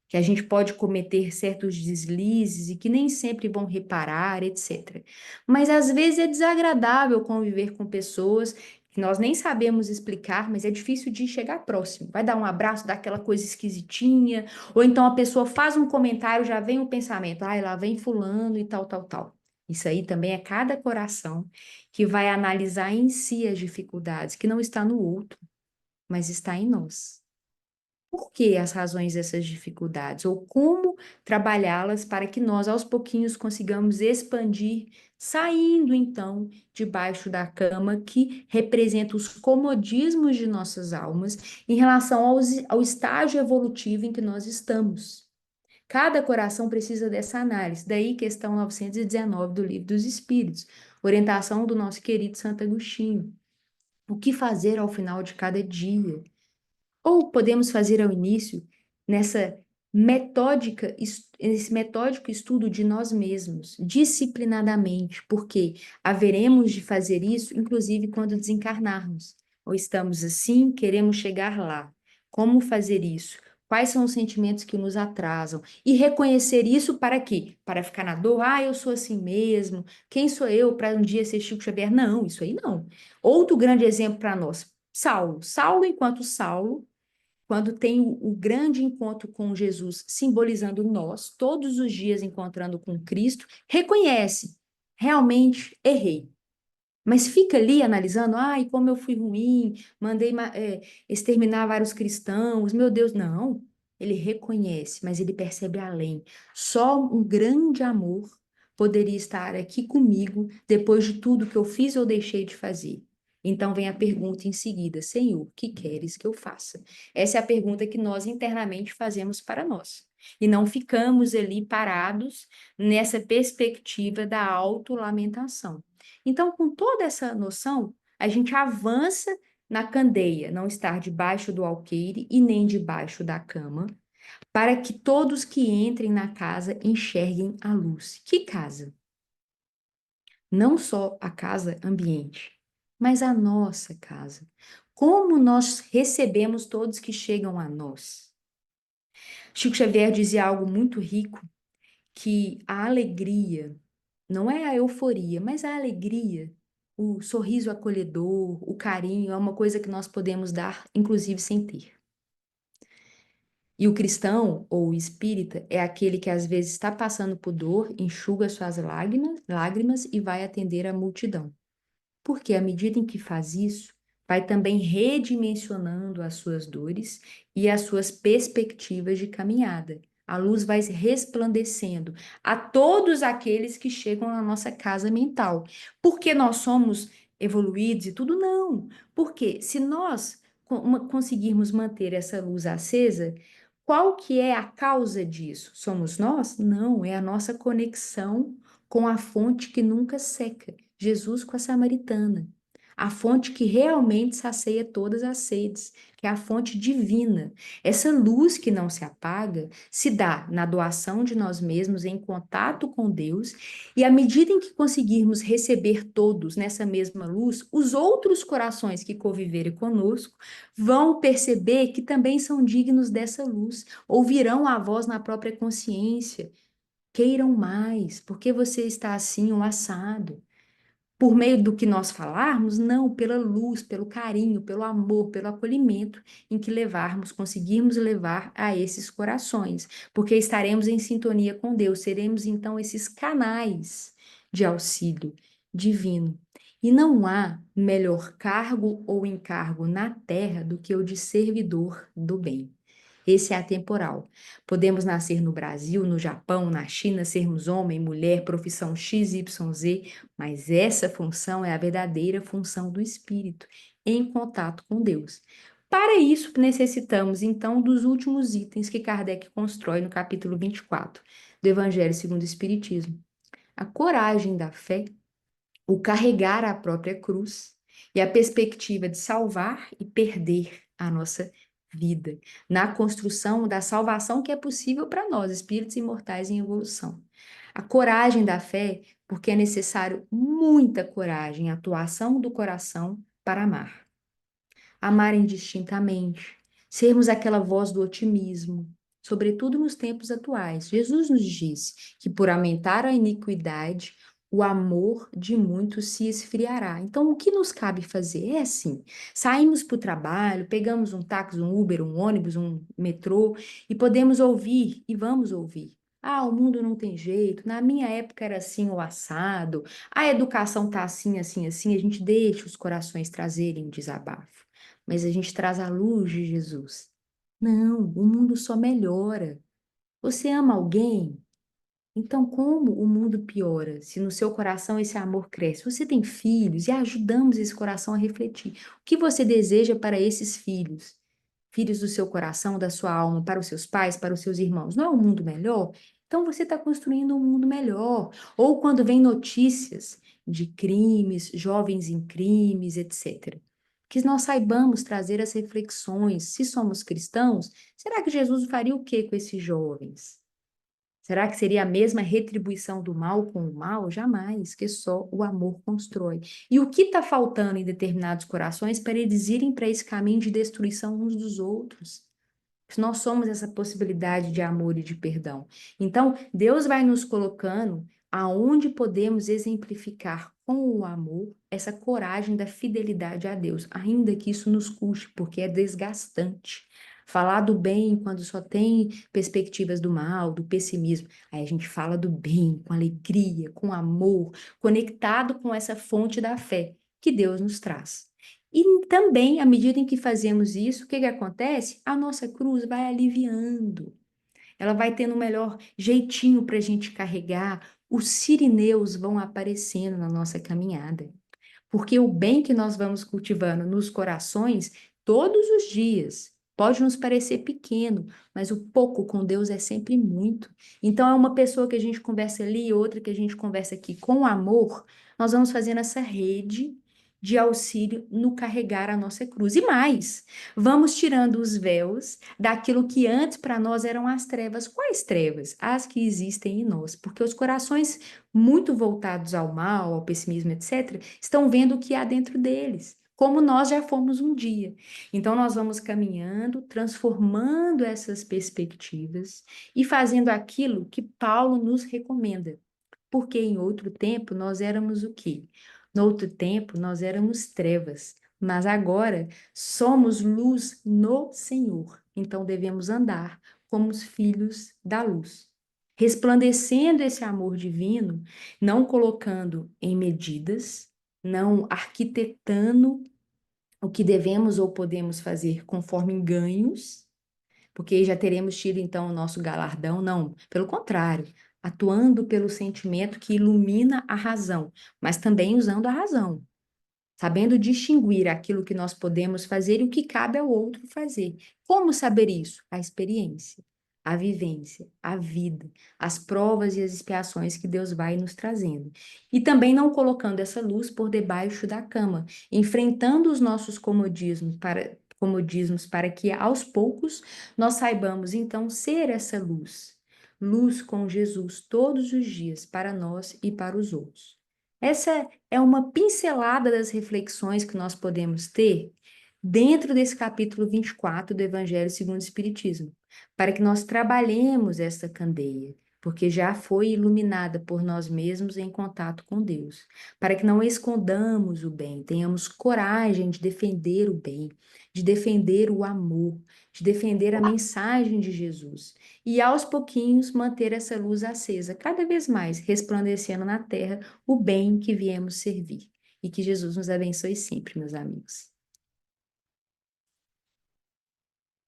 que a gente pode cometer certos deslizes e que nem sempre vão reparar, etc. Mas às vezes é desagradável conviver com pessoas que nós nem sabemos explicar, mas é difícil de chegar próximo. Vai dar um abraço, dá aquela coisa esquisitinha, ou então a pessoa faz um comentário, já vem o pensamento, ai, lá vem fulano e tal, tal, tal. Isso aí também é cada coração que vai analisar em si as dificuldades, que não está no outro, mas está em nós. Por que as razões dessas dificuldades? Ou como trabalhá-las para que nós, aos pouquinhos, consigamos expandir, saindo então debaixo da cama que representa os comodismos de nossas almas em relação ao estágio evolutivo em que nós estamos. Cada coração precisa dessa análise. Daí, questão 919 do Livro dos Espíritos, orientação do nosso querido Santo Agostinho. O que fazer ao final de cada dia? Ou podemos fazer ao início nessa esse metódico estudo de nós mesmos, disciplinadamente, porque haveremos de fazer isso, inclusive quando desencarnarmos. Ou estamos assim, queremos chegar lá. Como fazer isso? Quais são os sentimentos que nos atrasam? E reconhecer isso para quê? Para ficar na dor? Ah, eu sou assim mesmo. Quem sou eu para um dia ser Chico Xavier? Não, isso aí não. Outro grande exemplo para nós, Saulo. Saulo, enquanto Saulo, quando tem o grande encontro com Jesus, simbolizando nós, todos os dias encontrando com Cristo, reconhece, realmente errei. Mas fica ali analisando, ai, como eu fui ruim, mandei exterminar vários cristãos, meu Deus, não. Ele reconhece, mas ele percebe além. Só um grande amor poderia estar aqui comigo depois de tudo que eu fiz ou deixei de fazer. Então vem a pergunta em seguida, Senhor, o que queres que eu faça? Essa é a pergunta que nós internamente fazemos para nós. E não ficamos ali parados nessa perspectiva da autolamentação. Então, com toda essa noção, a gente avança na candeia, não estar debaixo do alqueire e nem debaixo da cama, para que todos que entrem na casa enxerguem a luz. Que casa? Não só a casa ambiente, mas a nossa casa. Como nós recebemos todos que chegam a nós. Chico Xavier dizia algo muito rico, que a alegria não é a euforia, mas a alegria, o sorriso acolhedor, o carinho, é uma coisa que nós podemos dar, inclusive sem ter. E o cristão ou o espírita é aquele que às vezes está passando por dor, enxuga suas lágrimas e vai atender a multidão. Porque à medida em que faz isso, vai também redimensionando as suas dores e as suas perspectivas de caminhada. A luz vai resplandecendo a todos aqueles que chegam na nossa casa mental. Porque nós somos evoluídos e tudo? Não. Porque se nós conseguirmos manter essa luz acesa, qual que é a causa disso? Somos nós? Não, é a nossa conexão com a fonte que nunca seca. Jesus com a samaritana, a fonte que realmente sacia todas as sedes, que é a fonte divina. Essa luz que não se apaga se dá na doação de nós mesmos em contato com Deus, e à medida em que conseguirmos receber todos nessa mesma luz, os outros corações que conviverem conosco vão perceber que também são dignos dessa luz, ouvirão a voz na própria consciência. Queiram mais, porque você está assim, um assado por meio do que nós falarmos, não, pela luz, pelo carinho, pelo amor, pelo acolhimento em que levarmos, conseguirmos levar a esses corações, porque estaremos em sintonia com Deus, seremos então esses canais de auxílio divino. E não há melhor cargo ou encargo na terra do que o de servidor do bem. Esse é atemporal. Podemos nascer no Brasil, no Japão, na China, sermos homem, mulher, profissão X, Y, Z, mas essa função é a verdadeira função do espírito. em contato com Deus. Para isso, necessitamos, então, dos últimos itens que Kardec constrói no capítulo 24 do Evangelho segundo o Espiritismo: a coragem da fé, o carregar a própria cruz e a perspectiva de salvar e perder a nossa vida, na construção da salvação que é possível para nós, espíritos imortais em evolução. A coragem da fé, porque é necessário muita coragem, atuação do coração para amar. Amar indistintamente, sermos aquela voz do otimismo, sobretudo nos tempos atuais. Jesus nos disse que por aumentar a iniquidade, o amor de muitos se esfriará. Então, o que nos cabe fazer? É assim: saímos para o trabalho, pegamos um táxi, um Uber, um ônibus, um metrô e podemos ouvir e vamos ouvir. Ah, o mundo não tem jeito. Na minha época era assim o assado. A educação tá assim, assim, assim. A gente deixa os corações trazerem o desabafo, mas a gente traz a luz de Jesus. Não, o mundo só melhora. Você ama alguém? Então, como o mundo piora se no seu coração esse amor cresce? Você tem filhos e ajudamos esse coração a refletir. O que você deseja para esses filhos? Filhos do seu coração, da sua alma, para os seus pais, para os seus irmãos. Não é um mundo melhor? Então você está construindo um mundo melhor. Ou quando vem notícias de crimes, jovens em crimes, etc. Que nós saibamos trazer as reflexões. Se somos cristãos, será que Jesus faria o que com esses jovens? Será que seria a mesma retribuição do mal com o mal? Jamais, que só o amor constrói. E o que está faltando em determinados corações para eles irem para esse caminho de destruição uns dos outros? Nós somos essa possibilidade de amor e de perdão. Então, Deus vai nos colocando aonde podemos exemplificar com o amor essa coragem da fidelidade a Deus, ainda que isso nos custe, porque é desgastante. Falar do bem quando só tem perspectivas do mal, do pessimismo. Aí a gente fala do bem, com alegria, com amor, conectado com essa fonte da fé que Deus nos traz. E também, à medida em que fazemos isso, o que que acontece? A nossa cruz vai aliviando. Ela vai tendo um melhor jeitinho para a gente carregar. Os sirineus vão aparecendo na nossa caminhada. Porque o bem que nós vamos cultivando nos corações todos os dias pode nos parecer pequeno, mas o pouco com Deus é sempre muito. Então, é uma pessoa que a gente conversa ali, outra que a gente conversa aqui com amor, nós vamos fazendo essa rede de auxílio no carregar a nossa cruz. E mais, vamos tirando os véus daquilo que antes para nós eram as trevas. Quais trevas? As que existem em nós, porque os corações muito voltados ao mal, ao pessimismo, etc., estão vendo o que há dentro deles, como nós já fomos um dia. Então, nós vamos caminhando, transformando essas perspectivas e fazendo aquilo que Paulo nos recomenda. Porque em outro tempo nós éramos o quê? No outro tempo nós éramos trevas, mas agora somos luz no Senhor. Então devemos andar como os filhos da luz, resplandecendo esse amor divino, não colocando em medidas, não arquitetando o que devemos ou podemos fazer conforme ganhos, porque já teremos tido então o nosso galardão. Não, pelo contrário, atuando pelo sentimento que ilumina a razão, mas também usando a razão, sabendo distinguir aquilo que nós podemos fazer e o que cabe ao outro fazer. Como saber isso? A experiência, a vivência, a vida, as provas e as expiações que Deus vai nos trazendo. E também não colocando essa luz por debaixo da cama, enfrentando os nossos comodismos para que aos poucos nós saibamos então ser essa luz. Luz com Jesus todos os dias para nós e para os outros. Essa é uma pincelada das reflexões que nós podemos ter dentro desse capítulo 24 do Evangelho segundo o Espiritismo, para que nós trabalhemos essa candeia, porque já foi iluminada por nós mesmos em contato com Deus, para que não escondamos o bem, tenhamos coragem de defender o bem, de defender o amor, de defender a mensagem de Jesus. E aos pouquinhos manter essa luz acesa, cada vez mais resplandecendo na terra o bem que viemos servir. E que Jesus nos abençoe sempre, meus amigos.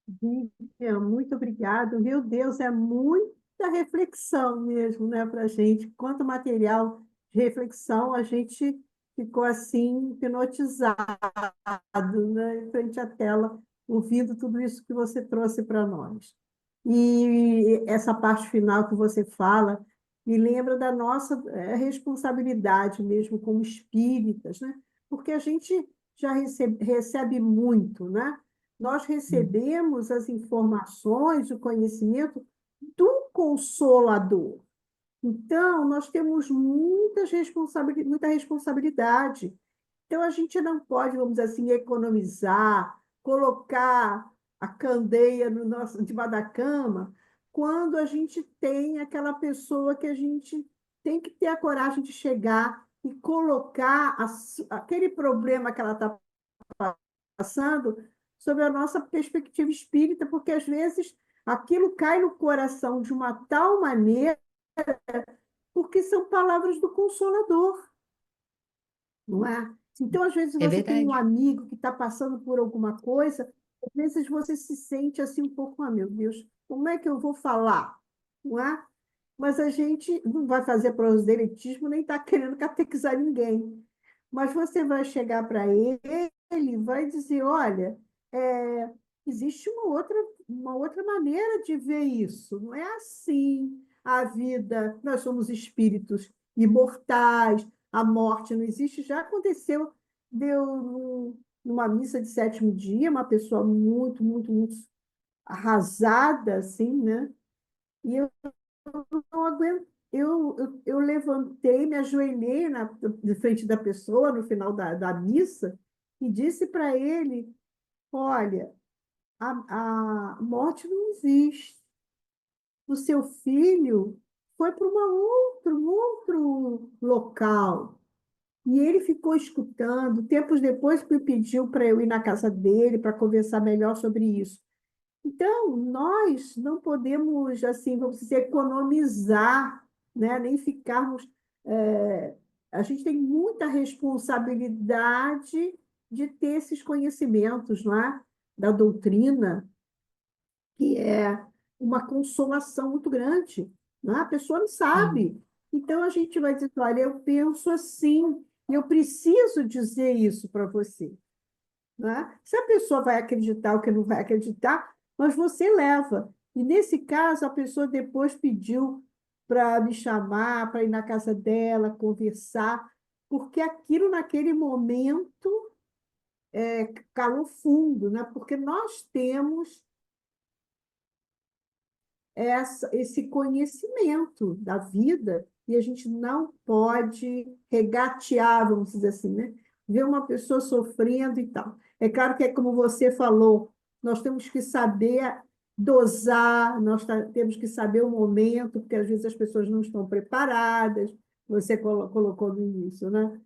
Vivian, muito obrigada. Meu Deus, é muita reflexão mesmo, né, para a gente. Quanto material de reflexão a gente ficou assim, hipnotizado, né, em frente à tela, ouvindo tudo isso que você trouxe para nós. E essa parte final que você fala me lembra da nossa responsabilidade mesmo como espíritas, né? Porque a gente já recebe muito, né? Nós recebemos as informações, o conhecimento do Consolador. Então, nós temos muita responsabilidade. Então, a gente não pode, vamos dizer assim, economizar, colocar a candeia no nosso, debaixo da cama, quando a gente tem aquela pessoa que a gente tem que ter a coragem de chegar e colocar aquele problema que ela está passando sob a nossa perspectiva espírita, porque às vezes aquilo cai no coração de uma tal maneira, porque são palavras do Consolador, não é? Então, às vezes, É você tem um verdade. amigo que está passando por alguma coisa, às vezes você se sente assim um pouco, ah, meu Deus, como é que eu vou falar? Não é? Mas a gente não vai fazer proselitismo nem está querendo catequizar ninguém. Mas você vai chegar para ele, vai dizer, olha, existe uma outra maneira de ver isso. Não é assim a vida. Nós somos espíritos imortais, a morte não existe. Já aconteceu, deu numa missa de sétimo dia, uma pessoa muito, muito, muito arrasada, assim, né? E eu não aguento. Eu levantei, me ajoelhei de frente da pessoa no final da missa e disse para ele: olha, a morte não existe. O seu filho foi para um outro local. E ele ficou escutando. Tempos depois, me pediu para eu ir na casa dele para conversar melhor sobre isso. Então, nós não podemos, assim, vamos dizer, economizar, né? Nem ficarmos. é, a gente tem muita responsabilidade de ter esses conhecimentos, não é? Da doutrina, que é uma consolação muito grande, não é? A pessoa não Sim. sabe. Então, a gente vai dizer, olha, eu penso assim, e eu preciso dizer isso para você, né? Se a pessoa vai acreditar ou que não vai acreditar, mas você leva. E nesse caso, a pessoa depois pediu para me chamar, para ir na casa dela, conversar, porque aquilo naquele momento calou fundo, né? Porque nós temos esse conhecimento da vida e a gente não pode regatear, vamos dizer assim, né? Ver uma pessoa sofrendo e tal. É claro que é como você falou, nós temos que saber dosar, temos que saber o momento, porque às vezes as pessoas não estão preparadas, você colocou no início, né?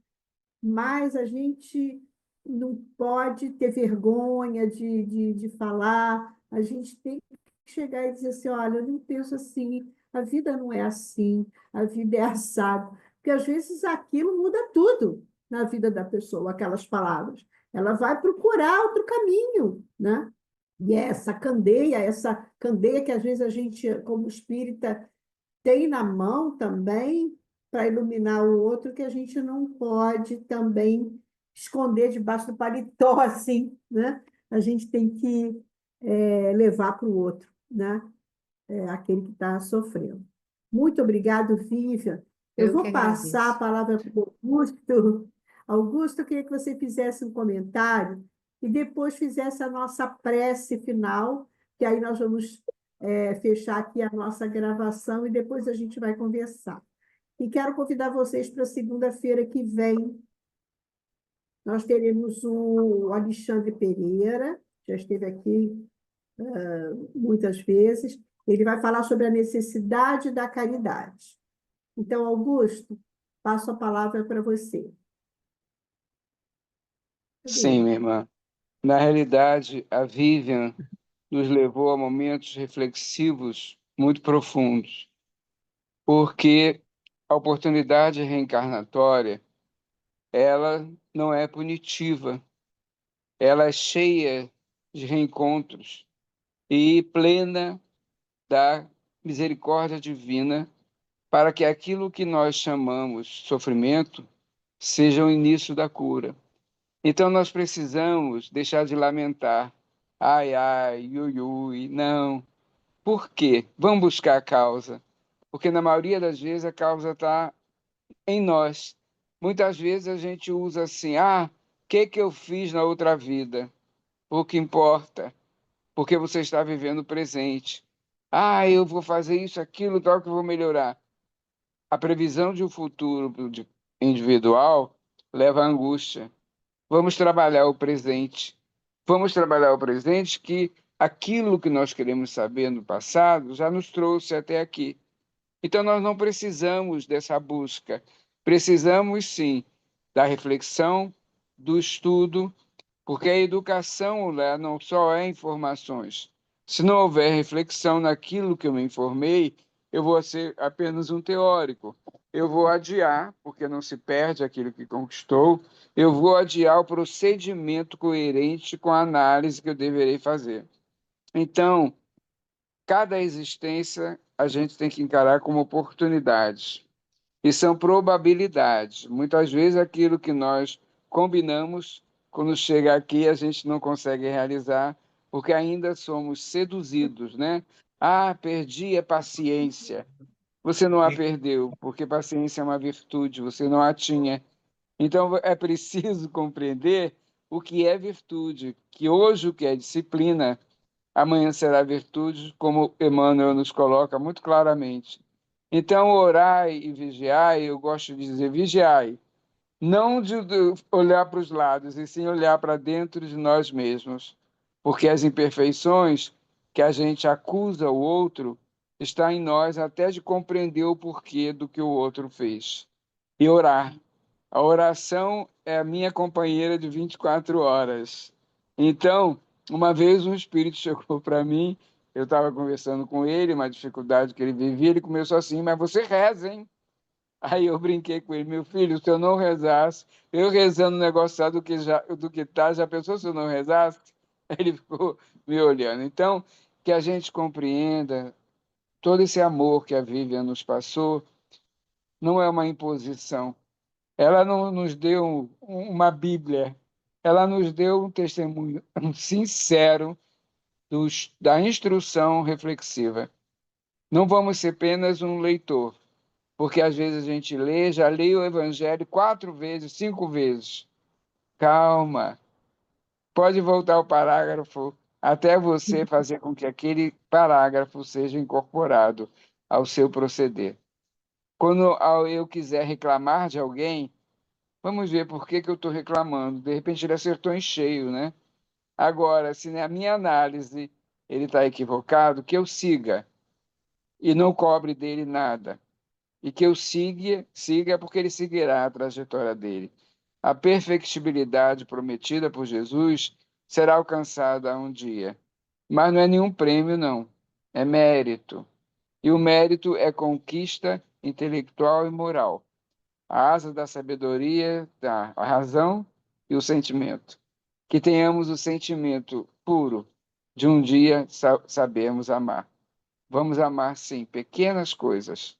Mas a gente não pode ter vergonha de falar, a gente tem que chegar e dizer assim, olha, eu não penso assim, a vida não é assim, a vida é assado, porque às vezes aquilo muda tudo na vida da pessoa, aquelas palavras. Ela vai procurar outro caminho, né? E essa candeia que às vezes a gente, como espírita, tem na mão também para iluminar o outro, que a gente não pode também esconder debaixo do paletó, assim, né? A gente tem que levar para o outro, né? Aquele que está sofrendo. Muito obrigado, Vivian. Eu Eu que vou passar a agradeço. palavra para o Augusto. Augusto, eu queria que você fizesse um comentário e depois fizesse a nossa prece final, que aí nós vamos fechar aqui a nossa gravação e depois a gente vai conversar. E quero convidar vocês para segunda-feira que vem. Nós teremos o Alexandre Pereira, já esteve aqui muitas vezes. Ele vai falar sobre a necessidade da caridade. Então, Augusto, passo a palavra para você. Cadê Sim, ele? minha irmã. Na realidade, a Vivian nos levou a momentos reflexivos muito profundos, porque a oportunidade reencarnatória, ela não é punitiva, ela é cheia de reencontros e plena da misericórdia divina para que aquilo que nós chamamos sofrimento seja o início da cura. Então nós precisamos deixar de lamentar. Ai, ai, ui, ui, não. Por quê? Vamos buscar a causa. Porque na maioria das vezes a causa está em nós. Muitas vezes a gente usa assim, o que eu fiz na outra vida? O que importa, porque você está vivendo o presente. Eu vou fazer isso, aquilo, tal, que eu vou melhorar. A previsão de um futuro individual leva à angústia. Vamos trabalhar o presente. Vamos trabalhar o presente que aquilo que nós queremos saber no passado já nos trouxe até aqui. Então, nós não precisamos dessa busca. Precisamos, sim, da reflexão, do estudo, porque a educação né, não só é informações. Se não houver reflexão naquilo que eu me informei, eu vou ser apenas um teórico. Eu vou adiar, porque não se perde aquilo que conquistou, eu vou adiar o procedimento coerente com a análise que eu deverei fazer. Então, cada existência a gente tem que encarar como oportunidades. E são probabilidades. Muitas vezes aquilo que nós combinamos, quando chega aqui, a gente não consegue realizar, porque ainda somos seduzidos, né? Perdi a paciência. Você não a perdeu, porque paciência é uma virtude, você não a tinha. Então é preciso compreender o que é virtude, que hoje o que é disciplina, amanhã será virtude, como Emmanuel nos coloca muito claramente. Então, orai e vigiai, eu gosto de dizer vigiai, não de olhar para os lados, e sim olhar para dentro de nós mesmos, porque as imperfeições que a gente acusa o outro está em nós até de compreender o porquê do que o outro fez. E orar. A oração é a minha companheira de 24 horas. Então, uma vez um espírito chegou para mim, eu estava conversando com ele, uma dificuldade que ele vivia, ele começou assim, mas você reza, hein? Aí eu brinquei com ele, meu filho, se eu não rezasse, eu rezando o negócio do que tá, já pensou se eu não rezasse? Ele ficou me olhando. Então, que a gente compreenda todo esse amor que a Vivian nos passou, não é uma imposição. Ela não nos deu uma Bíblia, ela nos deu um testemunho sincero da instrução reflexiva. Não vamos ser apenas um leitor, porque às vezes a gente lê, já lê o Evangelho 4 vezes, 5 vezes. Calma, pode voltar ao parágrafo até você fazer com que aquele parágrafo seja incorporado ao seu proceder. Quando eu quiser reclamar de alguém, vamos ver por que eu estou reclamando. De repente ele acertou em cheio, né? Agora, se na minha análise ele está equivocado, que eu siga e não cobre dele nada. E que eu siga porque ele seguirá a trajetória dele. A perfectibilidade prometida por Jesus será alcançada um dia. Mas não é nenhum prêmio, não. É mérito. E o mérito é conquista intelectual e moral. A asa da sabedoria, da razão e o sentimento. Que tenhamos o sentimento puro de um dia sabermos amar. Vamos amar, sim, pequenas coisas.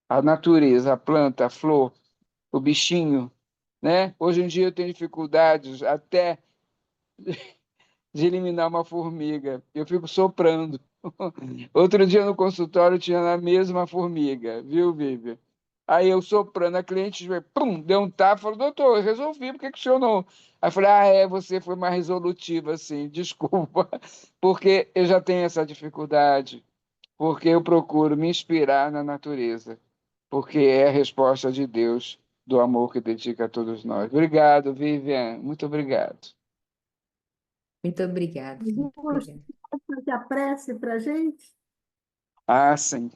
A natureza, a planta, a flor, o bichinho, né? Hoje em dia eu tenho dificuldades até de eliminar uma formiga. Eu fico soprando. Outro dia no consultório tinha a mesma formiga, viu, Vivian? Aí eu soprando, a cliente pum, deu um tapa, falou, doutor, eu resolvi, por que que o senhor não... Aí eu falei, você foi mais resolutiva, assim, desculpa, porque eu já tenho essa dificuldade, porque eu procuro me inspirar na natureza, porque é a resposta de Deus do amor que dedica a todos nós. Obrigado, Vivian, muito obrigado. Muito obrigada, Felipe. Augusto, Obrigada. pode fazer a prece para a gente? Sim.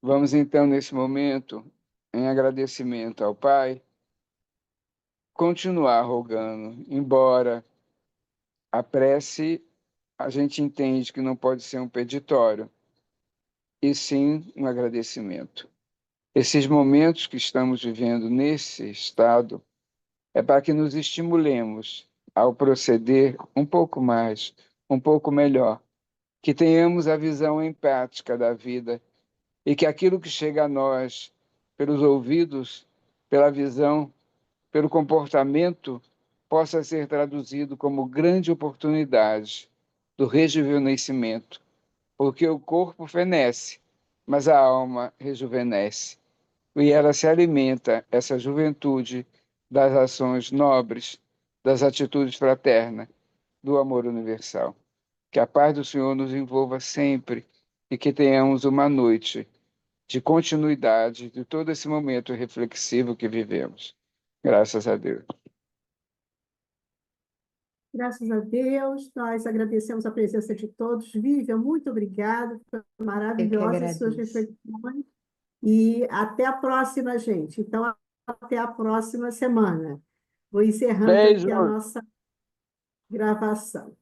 Vamos então, nesse momento, em agradecimento ao Pai, continuar rogando, embora a prece a gente entende que não pode ser um peditório, e sim um agradecimento. Esses momentos que estamos vivendo nesse estado é para que nos estimulemos ao proceder um pouco mais, um pouco melhor, que tenhamos a visão empática da vida e que aquilo que chega a nós pelos ouvidos, pela visão, pelo comportamento, possa ser traduzido como grande oportunidade do rejuvenescimento, porque o corpo fenece, mas a alma rejuvenesce. E ela se alimenta, essa juventude, das ações nobres, das atitudes fraternas, do amor universal. Que a paz do Senhor nos envolva sempre e que tenhamos uma noite de continuidade de todo esse momento reflexivo que vivemos. Graças a Deus. Graças a Deus, nós agradecemos a presença de todos. Vivian, muito obrigada, foi Eu que maravilhosa as suas agradeço. reflexões. E até a próxima, gente. Então, até a próxima semana. Vou encerrando aqui a Beijo. nossa gravação.